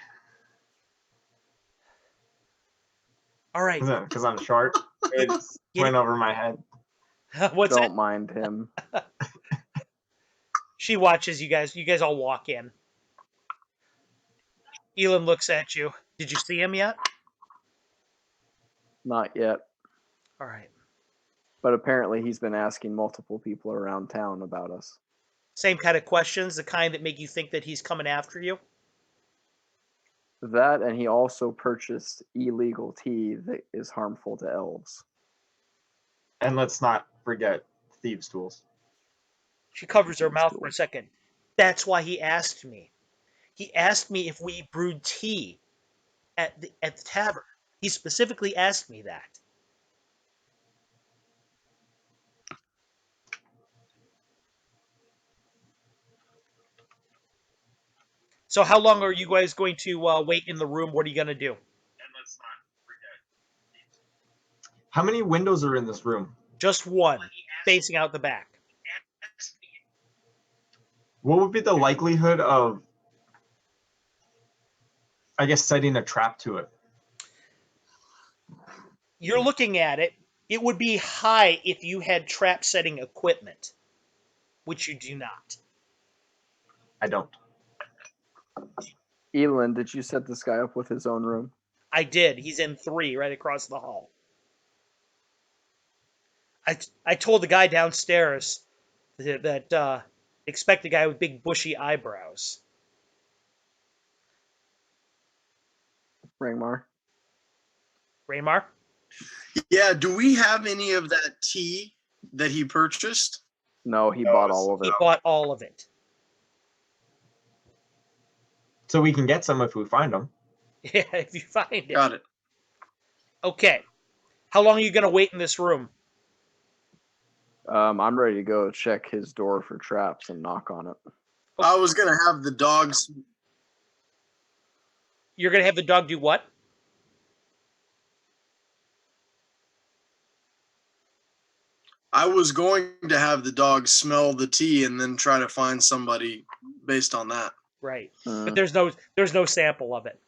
All right. Because I'm short. It went over my head. Don't mind him. She watches you guys. You guys all walk in. Elin looks at you. Did you see him yet? Not yet. All right. But apparently he's been asking multiple people around town about us. Same kind of questions, the kind that make you think that he's coming after you? That, and he also purchased illegal tea that is harmful to elves. And let's not forget thieves' tools. She covers her mouth for a second. That's why he asked me. He asked me if we brewed tea at the tavern. He specifically asked me that. So how long are you guys going to wait in the room? What are you going to do? How many windows are in this room? Just one, facing out the back. What would be the likelihood of, I guess, setting a trap to it? You're looking at it. It would be high if you had trap setting equipment, which you do not. I don't. Elin, did you set this guy up with his own room? I did. He's in 3 right across the hall. I told the guy downstairs that expect a guy with big bushy eyebrows. Raymar? Yeah, do we have any of that tea that he purchased? No, he bought all of it. He bought all of it. So we can get some if we find them. Yeah, if you find it. Got it. Okay. How long are you going to wait in this room? I'm ready to go check his door for traps and knock on it. I was going to have the dogs. You're going to have the dog do what? I was going to have the dog smell the tea and then try to find somebody based on that. Right. But there's no sample of it.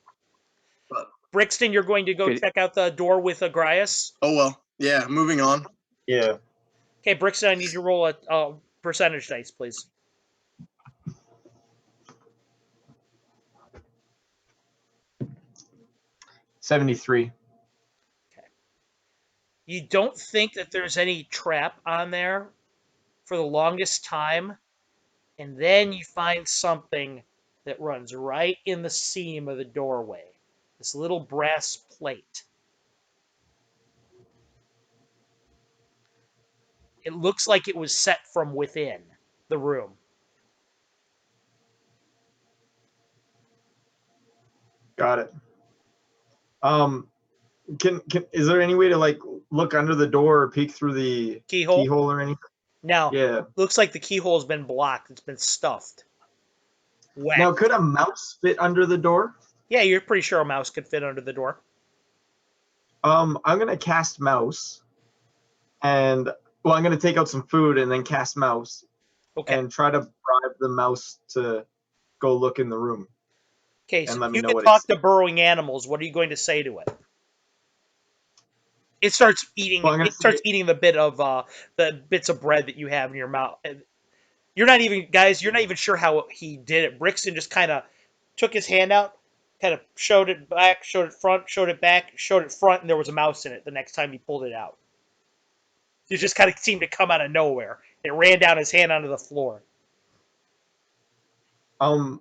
But Brixton, you're going to go check out the door with Agrias? Oh, well. Yeah, moving on. Yeah. Okay, Brixton, I need you to roll a percentage dice, please. $73. Okay. You don't think that there's any trap on there for the longest time, and then you find something that runs right in the seam of the doorway. This little brass plate. It looks like it was set from within the room. Got it. Is there any way to like look under the door or peek through the keyhole or anything? No. Yeah. Looks like the keyhole's been blocked. It's been stuffed. Wet. Now, could a mouse fit under the door? Yeah, you're pretty sure a mouse could fit under the door. I'm gonna cast mouse, and I'm gonna take out some food and then cast mouse, and try to bribe the mouse to go look in the room. Okay, so if you can talk to burrowing animals, what are you going to say to it? It starts eating. It starts eating the bits of bread that you have in your mouth. You're not even sure how he did it. Brixton just kind of took his hand out, kind of showed it back, showed it front, showed it back, showed it front, and there was a mouse in it the next time he pulled it out. It just kind of seemed to come out of nowhere. It ran down his hand onto the floor. I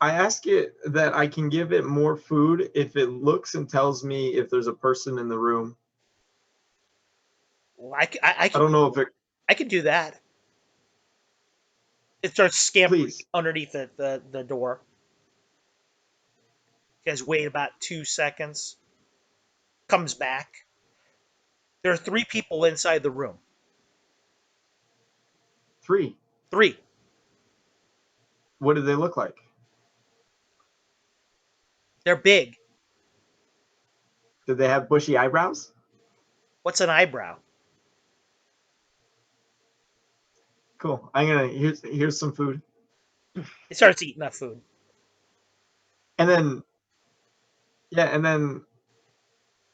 ask it that I can give it more food if it looks and tells me if there's a person in the room. Well, I don't know if it. I can do that. It starts scampering underneath the door. You guys wait about 2 seconds. Comes back. There are 3 people inside the room. 3. What do they look like? They're big. Do they have bushy eyebrows? What's an eyebrow? Cool. Here's some food. It starts eating that food. And then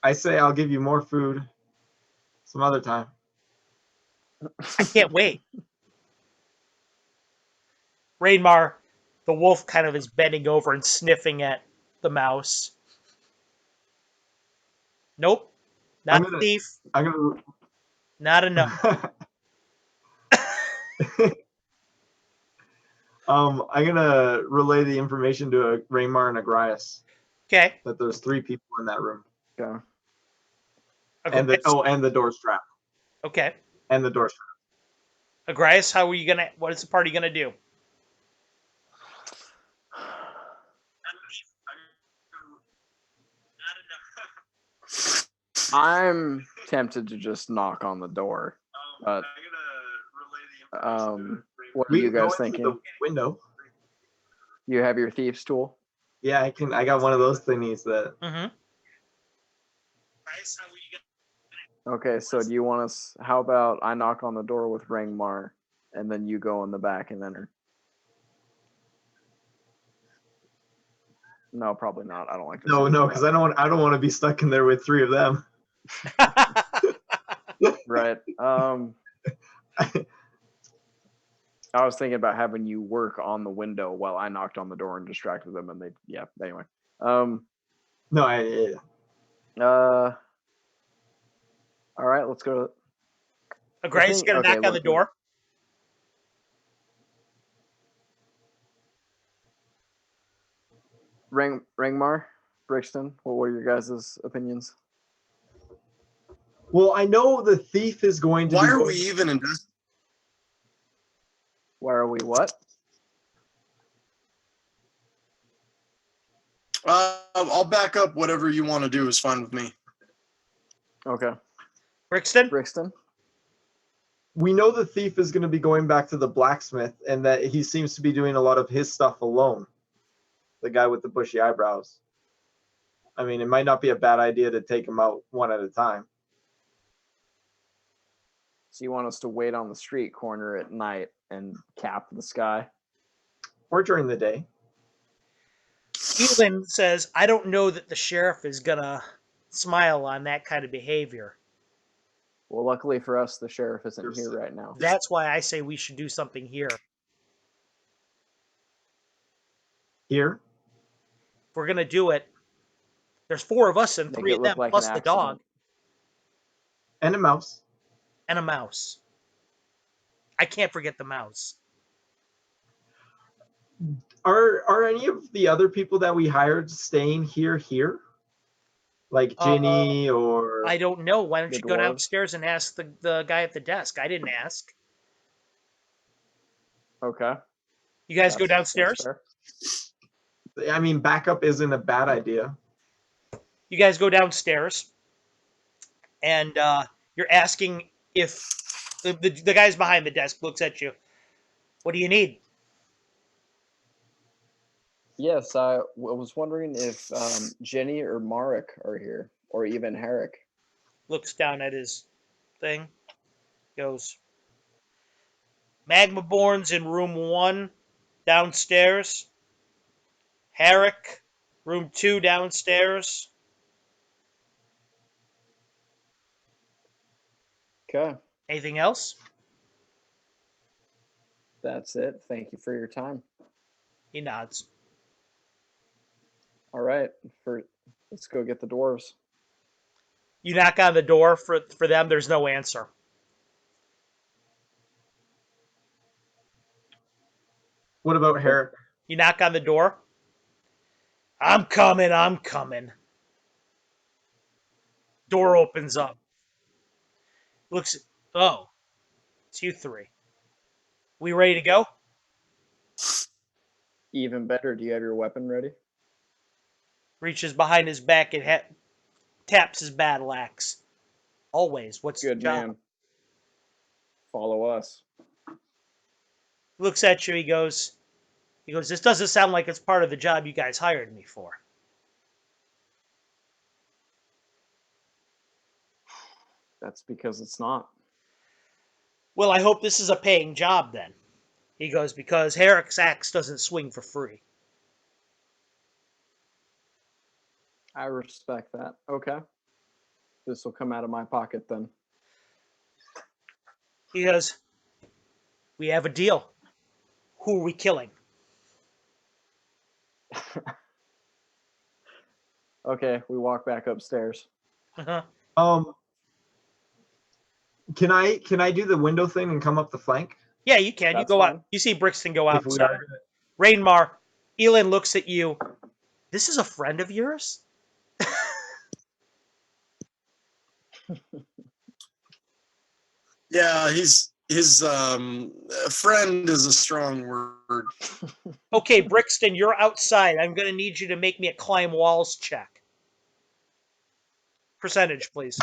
I say I'll give you more food some other time. I can't wait. Rainmar, the wolf, kind of is bending over and sniffing at the mouse. Nope. Not a thief. Not enough. I'm gonna relay the information to Raymar and Agrias. Okay. That there's 3 people in that room. Okay. And the door's trapped. Okay. And the door's trapped. Agrias, what is the party gonna do? I'm tempted to just knock on the door. But what are you guys thinking? The window. You have your thieves tool? Yeah, I got one of those thingies that. Mm-hmm. Okay, so do you want us? How about I knock on the door with Rangmar, and then you go in the back and enter? No, probably not. I don't like this. No, because I don't want to be stuck in there with 3 of them. Right. I was thinking about having you work on the window while I knocked on the door and distracted them, and anyway. No, all right, let's go. Grace gonna knock on the door. Rangmar, Brixton, what are your guys' opinions? Well, I know the thief is going to. Why are we even investing? Why are we what? I'll back up. Whatever you want to do is fine with me. Okay. Brixton? We know the thief is going to be going back to the blacksmith, and that he seems to be doing a lot of his stuff alone. The guy with the bushy eyebrows. I mean, it might not be a bad idea to take him out one at a time. So you want us to wait on the street corner at night and cap the sky? Or during the day. Keelan says, I don't know that the sheriff is going to smile on that kind of behavior. Well, luckily for us, the sheriff isn't here right now. That's why I say we should do something here. Here? If we're going to do it, there's 4 of us and 3 of them, plus the dog. And a mouse. And a mouse. I can't forget the mouse. Are any of the other people that we hired staying here? Like Ginny or... I don't know. Why don't you go downstairs and ask the guy at the desk? I didn't ask. Okay. You guys go downstairs? I mean, backup isn't a bad idea. You guys go downstairs, and you're asking if the guys behind the desk looks at you. What do you need? Yes, I was wondering if Jenny or Marek are here, or even Herrick. Looks down at his thing. Goes, Magmaborn's in room 1 downstairs. Herrick, room 2 downstairs. Okay. Anything else? That's it. Thank you for your time. He nods. All right, let's go get the dwarves. You knock on the door for them. There's no answer. What about Herrick? You knock on the door. I'm coming. Door opens up. Looks. Oh, it's you 3. We ready to go? Even better. Do you have your weapon ready? Reaches behind his back and taps his battle axe. Always. What's good, the job? Man. Follow us. Looks at you. He goes, this doesn't sound like it's part of the job you guys hired me for. That's because it's not. Well, I hope this is a paying job then. He goes, because Herrick's axe doesn't swing for free. I respect that. Okay. This will come out of my pocket then. He goes, we have a deal. Who are we killing? Okay, we walk back upstairs. Uh-huh. Can I do the window thing and come up the flank? Yeah, you can. You That's go out. fine. You see Brixton go If we outside. are Rainmar, Elin looks at you. This is a friend of yours? Yeah, his friend is a strong word. Okay, Brixton, you're outside. I'm going to need you to make me a climb walls check. Percentage, please.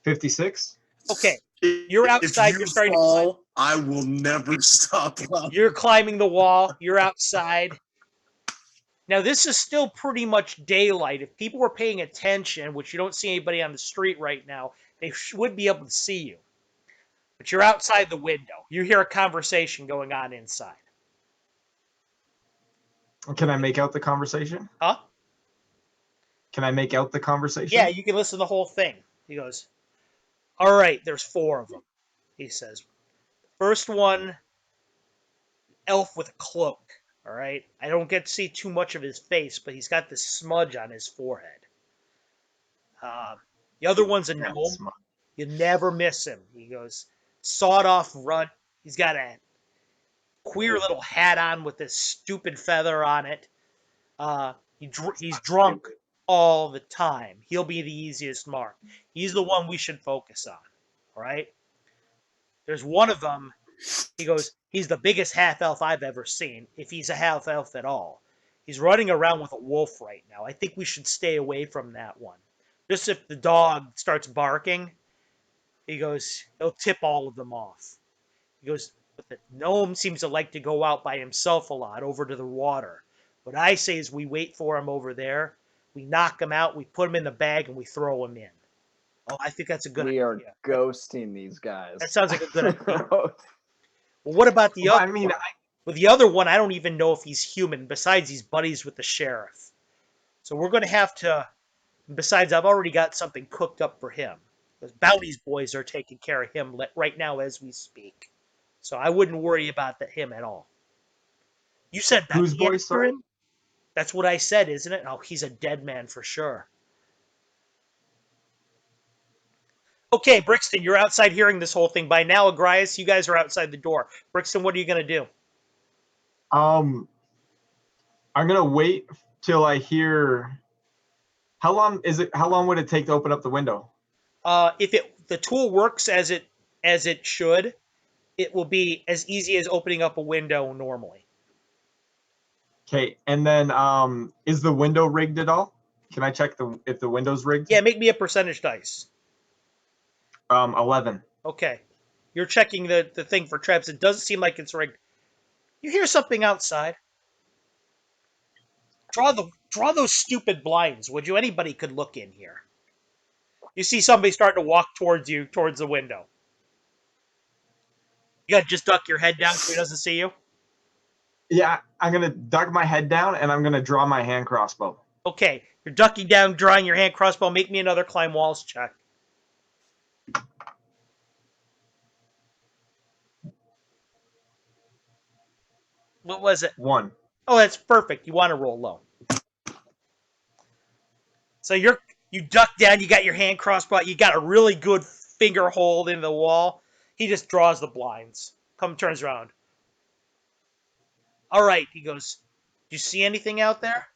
56. Okay. You're If outside. you You're starting to climb. fall, I will never stop laughing. You're climbing the wall. You're outside. Now, this is still pretty much daylight. If people were paying attention, which you don't see anybody on the street right now, they would be able to see you. But you're outside the window. You hear a conversation going on inside. Can I make out the conversation? Huh? Can I make out the conversation? Yeah, you can listen to the whole thing. He goes, all right, there's 4 of them, he says. First one, elf with a cloak, all right? I don't get to see too much of his face, but he's got this smudge on his forehead. The other one's a gnome. You never miss him. He goes, sawed-off runt. He's got a queer little hat on with this stupid feather on it. He's drunk all the time. He'll be the easiest mark. He's the one we should focus on, all right? There's one of them. He goes, he's the biggest half-elf I've ever seen, if he's a half-elf at all. He's running around with a wolf right now. I think we should stay away from that one. Just if the dog starts barking, he goes, he'll tip all of them off. He goes, but the gnome seems to like to go out by himself a lot, over to the water. What I say is we wait for him over there, we knock him out, we put him in the bag, and we throw him in. Oh, I think that's a good idea. We are ghosting these guys. That sounds like a good idea. Well, what about the other one? Well, the other one, I don't even know if he's human. Besides, he's buddies with the sheriff. So we're going to have to... Besides, I've already got something cooked up for him. Because Bounty's boys are taking care of him right now as we speak. So I wouldn't worry about him at all. You said that. Whose boys, sorry? That's what I said, isn't it? Oh, he's a dead man for sure. Okay, Brixton, you're outside hearing this whole thing. By now, Agrias, you guys are outside the door. Brixton, what are you going to do? I'm gonna wait till I hear. How long would it take to open up the window? If the tool works as it should, it will be as easy as opening up a window normally. Okay, and then is the window rigged at all? Can I check if the window's rigged? Yeah, make me a percentage dice. 11. Okay. You're checking the thing for traps. It doesn't seem like it's rigged. You hear something outside. Draw those stupid blinds, would you? Anybody could look in here. You see somebody starting to walk towards you, towards the window. You gotta just duck your head down so he doesn't see you. Yeah, I'm gonna duck my head down and I'm gonna draw my hand crossbow. Okay, you're ducking down, drawing your hand crossbow. Make me another climb walls check. What was it? 1. Oh, that's perfect. You want to roll low. So you duck down, you got your hand crossbow, you got a really good finger hold in the wall. He just draws the blinds. Turns around. All right, he goes, do you see anything out there?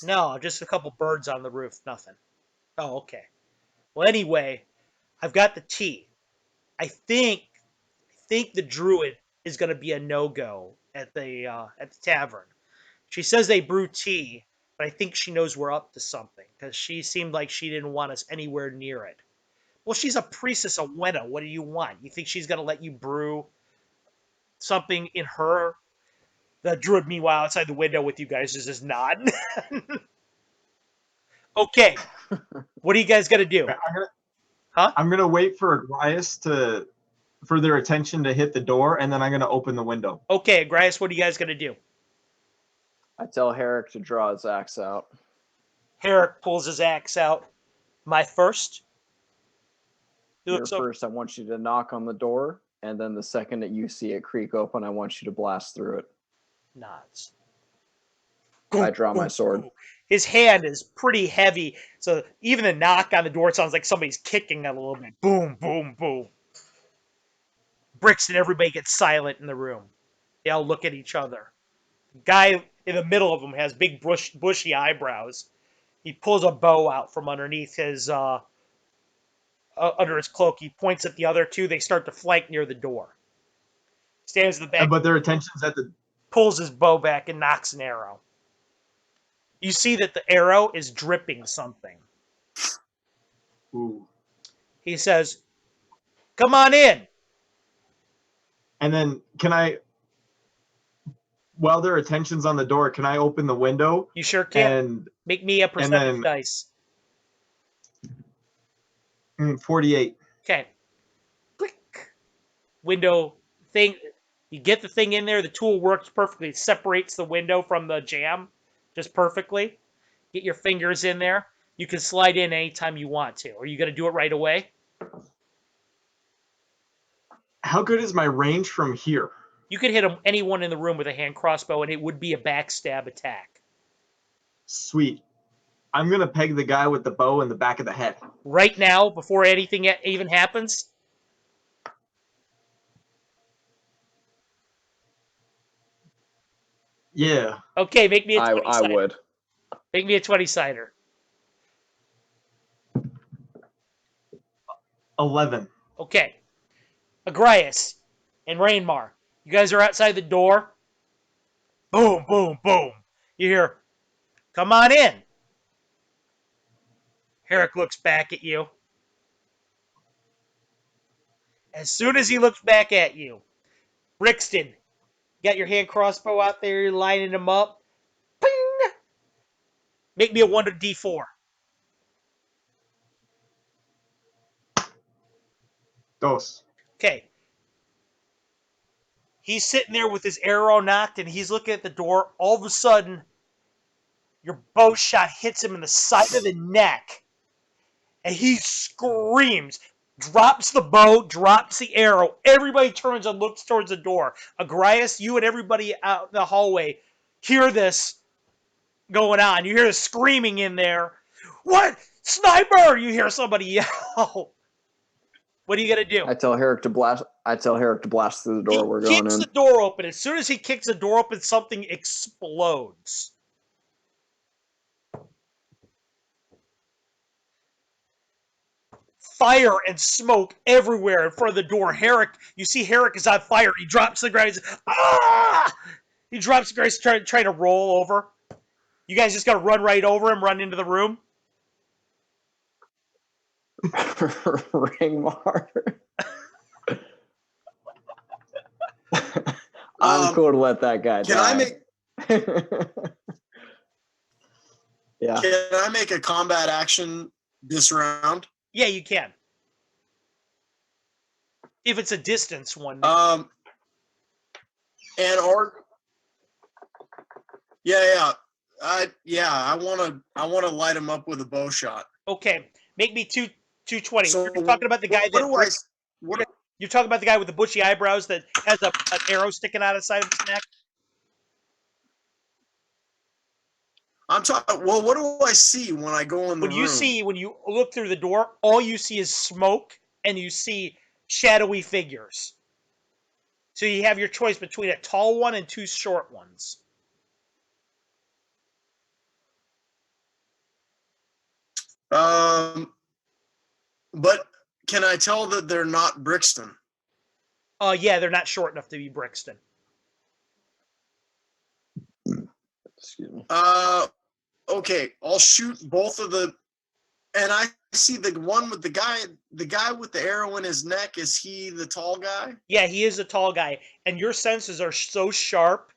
No, just a couple birds on the roof, nothing. Oh, okay. Well, anyway, I've got the tea. I think the druid is going to be a no-go at the tavern. She says they brew tea, but I think she knows we're up to something because she seemed like she didn't want us anywhere near it. Well, she's a priestess of Wenna. What do you want? You think she's going to let you brew something in her? The druid, meanwhile, outside the window with you guys is just nodding. Okay. What are you guys going to do? I'm going to wait for Agrias for their attention to hit the door, and then I'm going to open the window. Okay, Agrias, what are you guys going to do? I tell Herrick to draw his axe out. Herrick pulls his axe out. My first? Your first, I want you to knock on the door, and then the second that you see it creak open, I want you to blast through it. Nods. I draw my sword. His hand is pretty heavy, so even the knock on the door sounds like somebody's kicking it a little bit. Boom, boom, boom. Bricks and everybody gets silent in the room. They all look at each other. The guy in the middle of them has big bushy eyebrows. He pulls a bow out from underneath his under his cloak. He points at the other two. They start to flank near the door. Stands in the back. But their attention's at the... Pulls his bow back and knocks an arrow. You see that the arrow is dripping something. Ooh. He says, "Come on in." And then can I, while their attention's on the door, can I open the window? You sure can. And make me a percentage dice. 48. Okay. Click. Window thing. You get the thing in there. The tool works perfectly. It separates the window from the jamb just perfectly. Get your fingers in there. You can slide in anytime you want to. Are you going to do it right away? How good is my range from here? You could hit anyone in the room with a hand crossbow, and it would be a backstab attack. Sweet. I'm going to peg the guy with the bow in the back of the head. Right now, before anything even happens? Yeah. Okay, make me a 20-sider. I would. Make me a 20-sider. 11. Okay. Agrias and Rainmar, you guys are outside the door. Boom, boom, boom. You hear, "Come on in." Herrick looks back at you. As soon as he looks back at you, Brixton, you got your hand crossbow out there, you're lining them up. Ping! Make me a 1d4. Dos. Okay. He's sitting there with his arrow knocked, and he's looking at the door. All of a sudden, your bow shot hits him in the side of the neck, and he screams, drops the bow, drops the arrow. Everybody turns and looks towards the door. Agrias, you and everybody out in the hallway hear this going on. You hear the screaming in there. "What? Sniper!" You hear somebody yell. What are you gonna do? I tell Herrick to blast through the door. We're going in. He kicks the door open. As soon as he kicks the door open, something explodes. Fire and smoke everywhere in front of the door. Herrick, you see Herrick is on fire. He drops the ground. Ah! He drops the ground. He's trying to roll over. You guys just gotta run right over him, run into the room. Ringmar. I'm cool to let that guy die. Yeah. Can I make a combat action this round? Yeah, you can. If it's a distance one. And I wanna light him up with a bow shot. Okay, make me 220. So You're talking about the guy you're talking about the guy with the bushy eyebrows that has an arrow sticking out of the side of his neck? I'm talking. Well, what do I see when I go in the room? When you look through the door, all you see is smoke and you see shadowy figures. So you have your choice between a tall one and two short ones. But can I tell that they're not Brixton? Yeah, they're not short enough to be Brixton. Excuse me. Okay, I'll shoot both of the, and I see the one with the guy with the arrow in his neck. Is he the tall guy? Yeah, he is a tall guy, and your senses are so sharp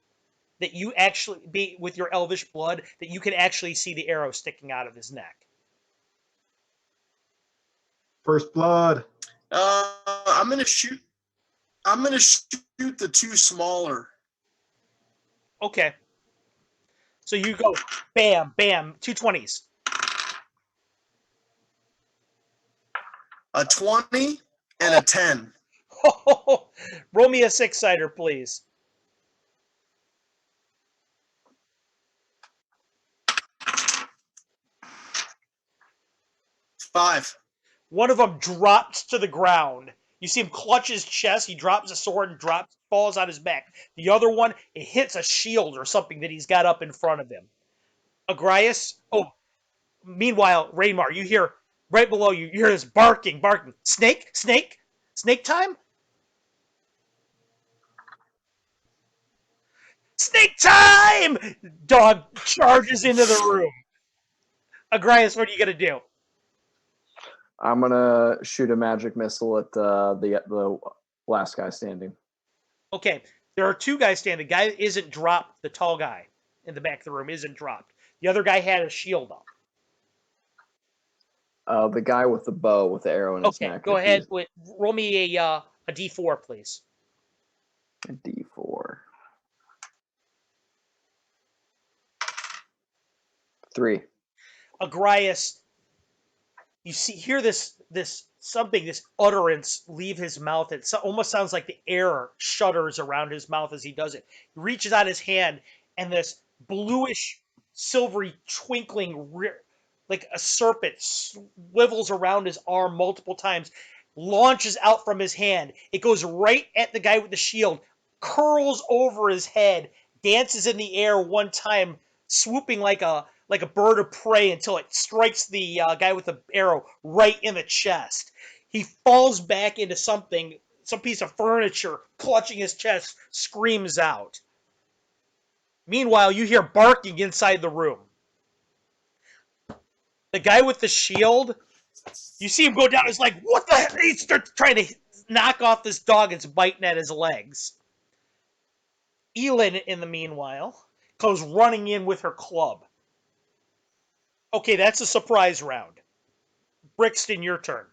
that you actually with your elvish blood that you can actually see the arrow sticking out of his neck. First blood. I'm gonna shoot the two smaller. Okay. So you go bam, bam, 220s. A 20 and a 10. Roll me a 6-sider, please. Five. One of them drops to the ground. You see him clutch his chest. He drops a sword and falls on his back. The other one, it hits a shield or something that he's got up in front of him. Agrias. Oh, meanwhile, Raymar, you hear right below you. You hear this barking. Snake time. Snake time! Dog charges into the room. Agrias, what are you gonna do? I'm gonna shoot a magic missile at the last guy standing. Okay, there are two guys standing. The guy that isn't dropped, the tall guy in the back of the room, isn't dropped. The other guy had a shield up. The guy with the bow with the arrow in his neck. Okay, go ahead. Roll me a D4, please. A D4. 3. Agrias, hear this utterance leave his mouth. It almost sounds like the air shudders around his mouth as he does it. He reaches out his hand, and this bluish, silvery, twinkling, like a serpent, swivels around his arm multiple times, launches out from his hand. It goes right at the guy with the shield, curls over his head, dances in the air one time, swooping like a bird of prey until it strikes the guy with the arrow right in the chest. He falls back into some piece of furniture, clutching his chest, screams out. Meanwhile, you hear barking inside the room. The guy with the shield, you see him go down. He's like, what the heck? He starts trying to knock off this dog that's biting at his legs. Elin, in the meanwhile, goes running in with her club. Okay, that's a surprise round. Brixton, your turn.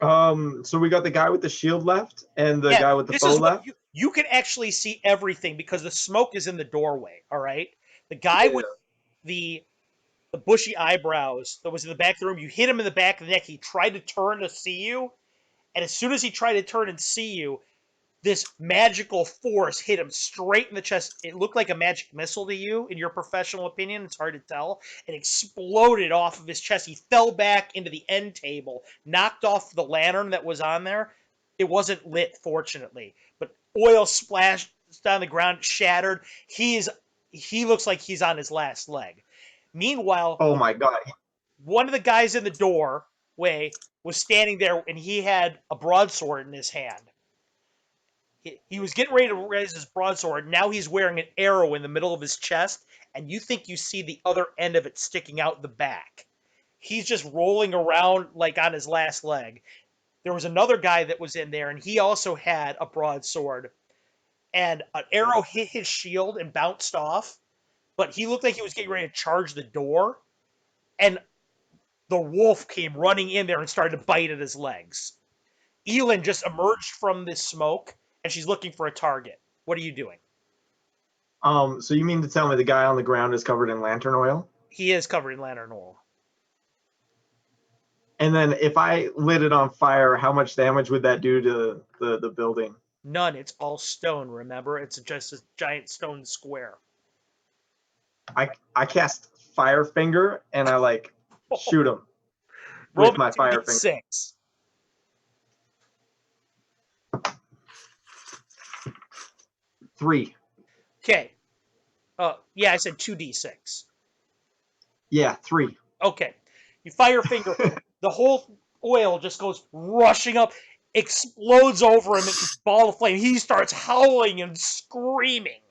So we got the guy with the shield left and the guy with the bow left. You can actually see everything because the smoke is in the doorway. All right, the guy with the bushy eyebrows that was in the back of the room. You hit him in the back of the neck. He tried to turn to see you, and as soon as he tried to turn and see you, this magical force hit him straight in the chest. It looked like a magic missile to you, in your professional opinion. It's hard to tell. It exploded off of his chest. He fell back into the end table, knocked off the lantern that was on there. It wasn't lit, fortunately, but oil splashed down the ground, shattered. He looks like he's on his last leg. Meanwhile, oh my god, one of the guys in the doorway was standing there, and he had a broadsword in his hand. He was getting ready to raise his broadsword. Now he's wearing an arrow in the middle of his chest, and you think you see the other end of it sticking out the back. He's just rolling around like on his last leg. There was another guy that was in there, and he also had a broadsword. And an arrow hit his shield and bounced off, but he looked like he was getting ready to charge the door. And the wolf came running in there and started to bite at his legs. Elin just emerged from this smoke, and she's looking for a target. What are you doing? So you mean to tell me the guy on the ground is covered in lantern oil? He is covered in lantern oil. And then if I lit it on fire, how much damage would that do to the building? None. It's all stone, remember? It's just a giant stone square. I cast Fire Finger, and I shoot him with my Fire Finger. 6. Three. Okay. Yeah, I said 2d6. Yeah, 3. Okay. You fire finger. The whole oil just goes rushing up, explodes over him in this ball of flame. He starts howling and screaming.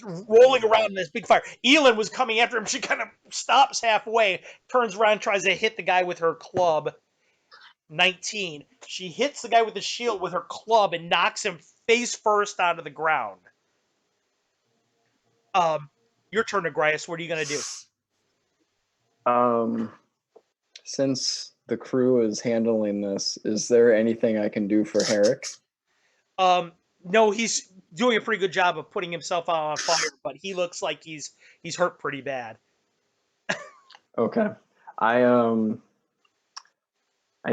Rolling around in this big fire. Elin was coming after him. She kind of stops halfway, turns around, tries to hit the guy with her club. 19. She hits the guy with the shield with her club and knocks him face first onto the ground. Your turn, Agrias. What are you going to do? Since the crew is handling this, is there anything I can do for Herrick? No, he's doing a pretty good job of putting himself out on fire, but he looks like he's hurt pretty bad. Okay. I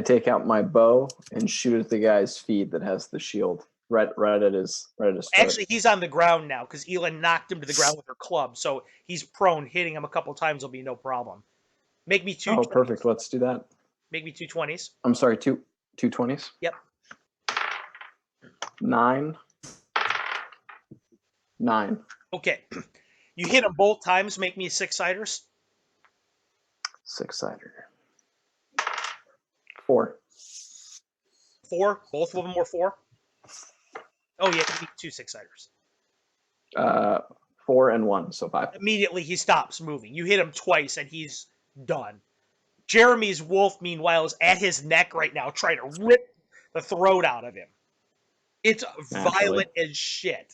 take out my bow and shoot at the guy's feet that has the shield. Right at his foot. Actually, he's on the ground now because Elin knocked him to the ground with her club, so he's prone. Hitting him a couple times will be no problem. Make me 2. Oh, perfect. Let's do that. Make me 2 20s. I'm sorry, two 20s? Yep. 9. 9. Okay. You hit them both times. Make me 6-siders. 6-sider. 4. 4. Both of them were 4. Oh, yeah, you need 2 6-siders. 4 and 1, so 5. Immediately, he stops moving. You hit him twice, and he's done. Jeremy's wolf, meanwhile, is at his neck right now, trying to rip the throat out of him. It's violent as shit.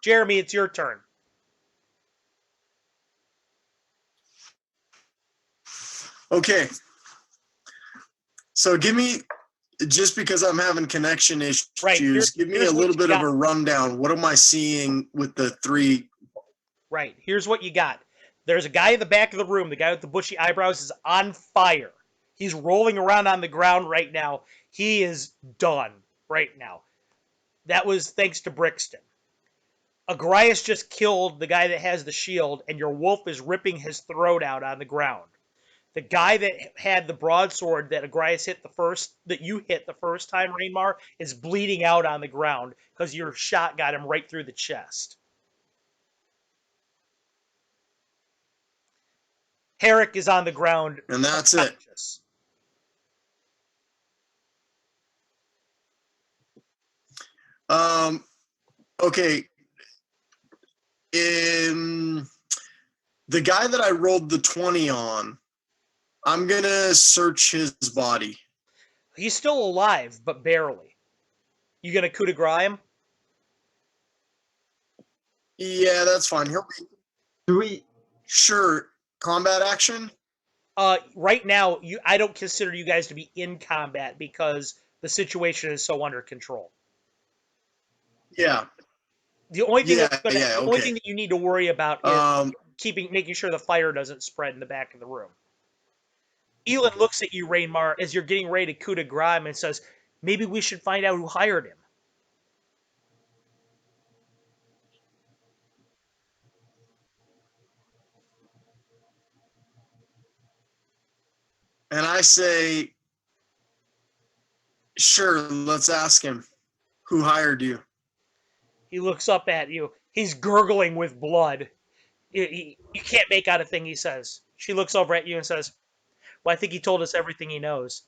Jeremy, it's your turn. Okay. So give me, just because I'm having connection issues, Right. give me a little bit of a rundown. What am I seeing with the 3? Right. Here's what you got. There's a guy in the back of the room. The guy with the bushy eyebrows is on fire. He's rolling around on the ground right now. He is done right now. That was thanks to Brixton. Agrias just killed the guy that has the shield, and your wolf is ripping his throat out on the ground. The guy that had the broadsword that Agrias hit that you hit the first time, Rainmar, is bleeding out on the ground because your shot got him right through the chest. Herrick is on the ground. And that's it. Okay. The guy that I rolled the 20 on, I'm going to search his body. He's still alive, but barely. You going to coup de grace him? Yeah, that's fine. Do we? Sure. Combat action? Right now, I don't consider you guys to be in combat because the situation is so under control. Yeah. The only thing only thing that you need to worry about is making sure the fire doesn't spread in the back of the room. Elon looks at you, Rainmar, as you're getting ready to coup de grace him and says, maybe we should find out who hired him. And I say, sure, let's ask him. Who hired you? He looks up at you. He's gurgling with blood. You can't make out a thing he says. She looks over at you and says, well, I think he told us everything he knows.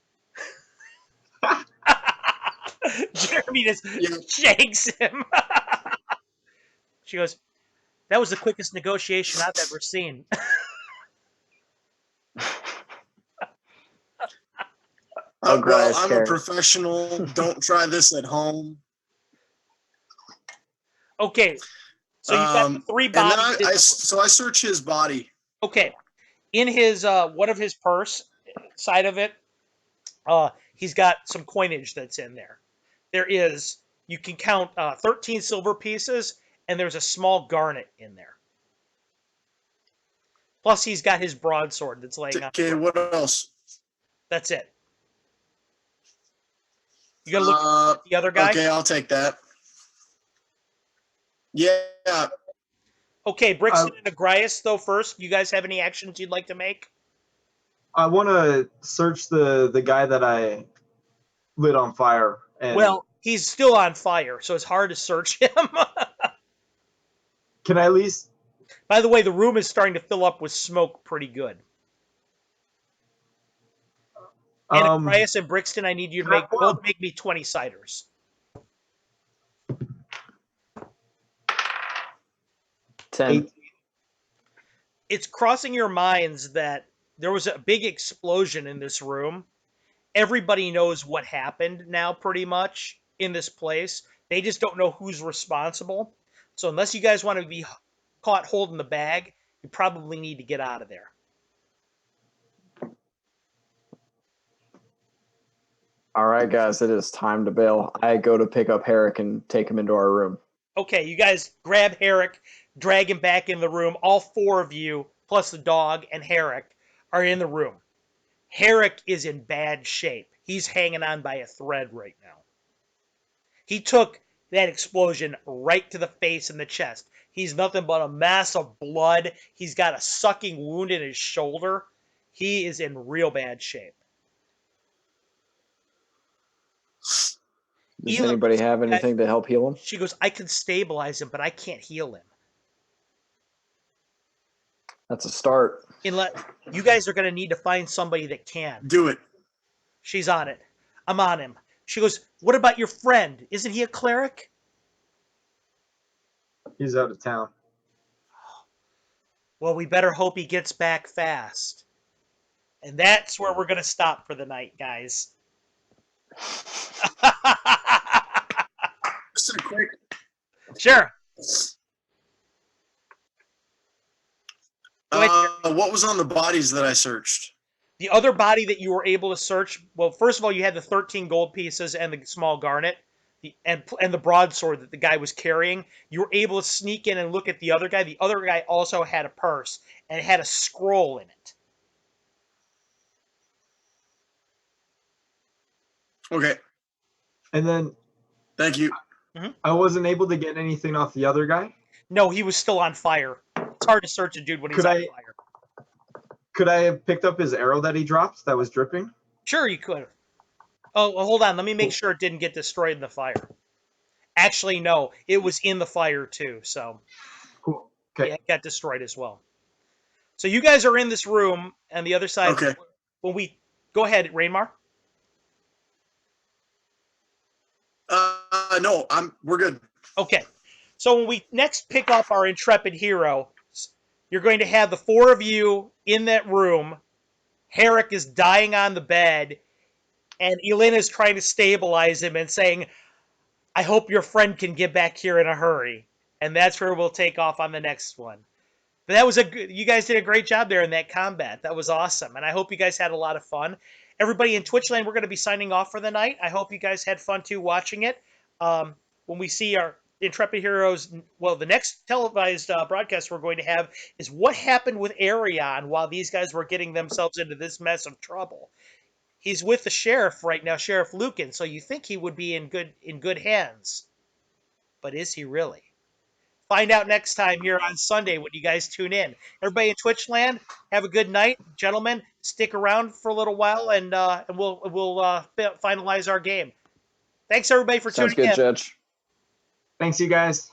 Jeremy just shakes him. She goes, that was the quickest negotiation I've ever seen. Well, I'm a professional. Don't try this at home. Okay. So you've got the 3 bodies. And then I search his body. Okay. In his one of his purse side of it, he's got some coinage that's in there. You can count 13 silver pieces, and there's a small garnet in there. Plus, he's got his broadsword that's laying on. Okay, what else? That's it. You gotta look at the other guy? Okay, I'll take that. Yeah. Okay, Brixton and Agrias, though, first. You guys have any actions you'd like to make? I want to search the guy that I lit on fire. Well, he's still on fire, so it's hard to search him. Can I at least... By the way, the room is starting to fill up with smoke pretty good. And Agrias and Brixton, I need you to both make me 20-siders. 10. It's crossing your minds that there was a big explosion in this room. Everybody knows what happened now, pretty much, in this place. They just don't know who's responsible. So unless you guys want to be caught holding the bag, you probably need to get out of there. All right, guys, it is time to bail. I go to pick up Herrick and take him into our room. Okay, you guys grab Herrick, drag him back in the room. All 4 of you, plus the dog and Herrick, are in the room. Herrick is in bad shape. He's hanging on by a thread right now. He took that explosion right to the face and the chest. He's nothing but a mass of blood. He's got a sucking wound in his shoulder. He is in real bad shape. Does anybody have anything to help heal him? She goes, I can stabilize him, but I can't heal him. That's a start. You guys are going to need to find somebody that can. Do it. She's on it. I'm on him. She goes, what about your friend? Isn't he a cleric? He's out of town. Well, we better hope he gets back fast. And that's where we're going to stop for the night, guys. Just a quick. Sure. What was on the bodies that I searched? The other body that you were able to search, well, first of all, you had the 13 gold pieces and the small garnet, and the broadsword that the guy was carrying. You were able to sneak in and look at the other guy. The other guy also had a purse, and it had a scroll in it. Okay. And then... Thank you. I wasn't able to get anything off the other guy? No, he was still on fire. It's hard to search a dude when he's on fire. Could I have picked up his arrow that he dropped that was dripping? Sure, you could. Oh, well, hold on. Let me make sure it didn't get destroyed in the fire. Actually, no. It was in the fire, too. So, cool. Okay. Yeah, it got destroyed as well. So you guys are in this room, and the other side... Okay. When we... Go ahead, Rainmar. No, we're good. Okay. So when we next pick up our intrepid hero, you're going to have the four of you in that room. Herrick is dying on the bed, and Elena is trying to stabilize him and saying, I hope your friend can get back here in a hurry. And that's where we'll take off on the next one. But that was you guys did a great job there in that combat. That was awesome. And I hope you guys had a lot of fun. Everybody in Twitchland, we're going to be signing off for the night. I hope you guys had fun too watching it. When we see our intrepid heroes, well, the next televised broadcast we're going to have is what happened with Arion while these guys were getting themselves into this mess of trouble. He's with the sheriff right now, Sheriff Lucan, so you think he would be in good hands. But is he really? Find out next time here on Sunday when you guys tune in. Everybody in Twitchland, have a good night. Gentlemen, stick around for a little while, and we'll finalize our game. Thanks, everybody, for tuning in. Sounds good, Judge. Thanks, you guys.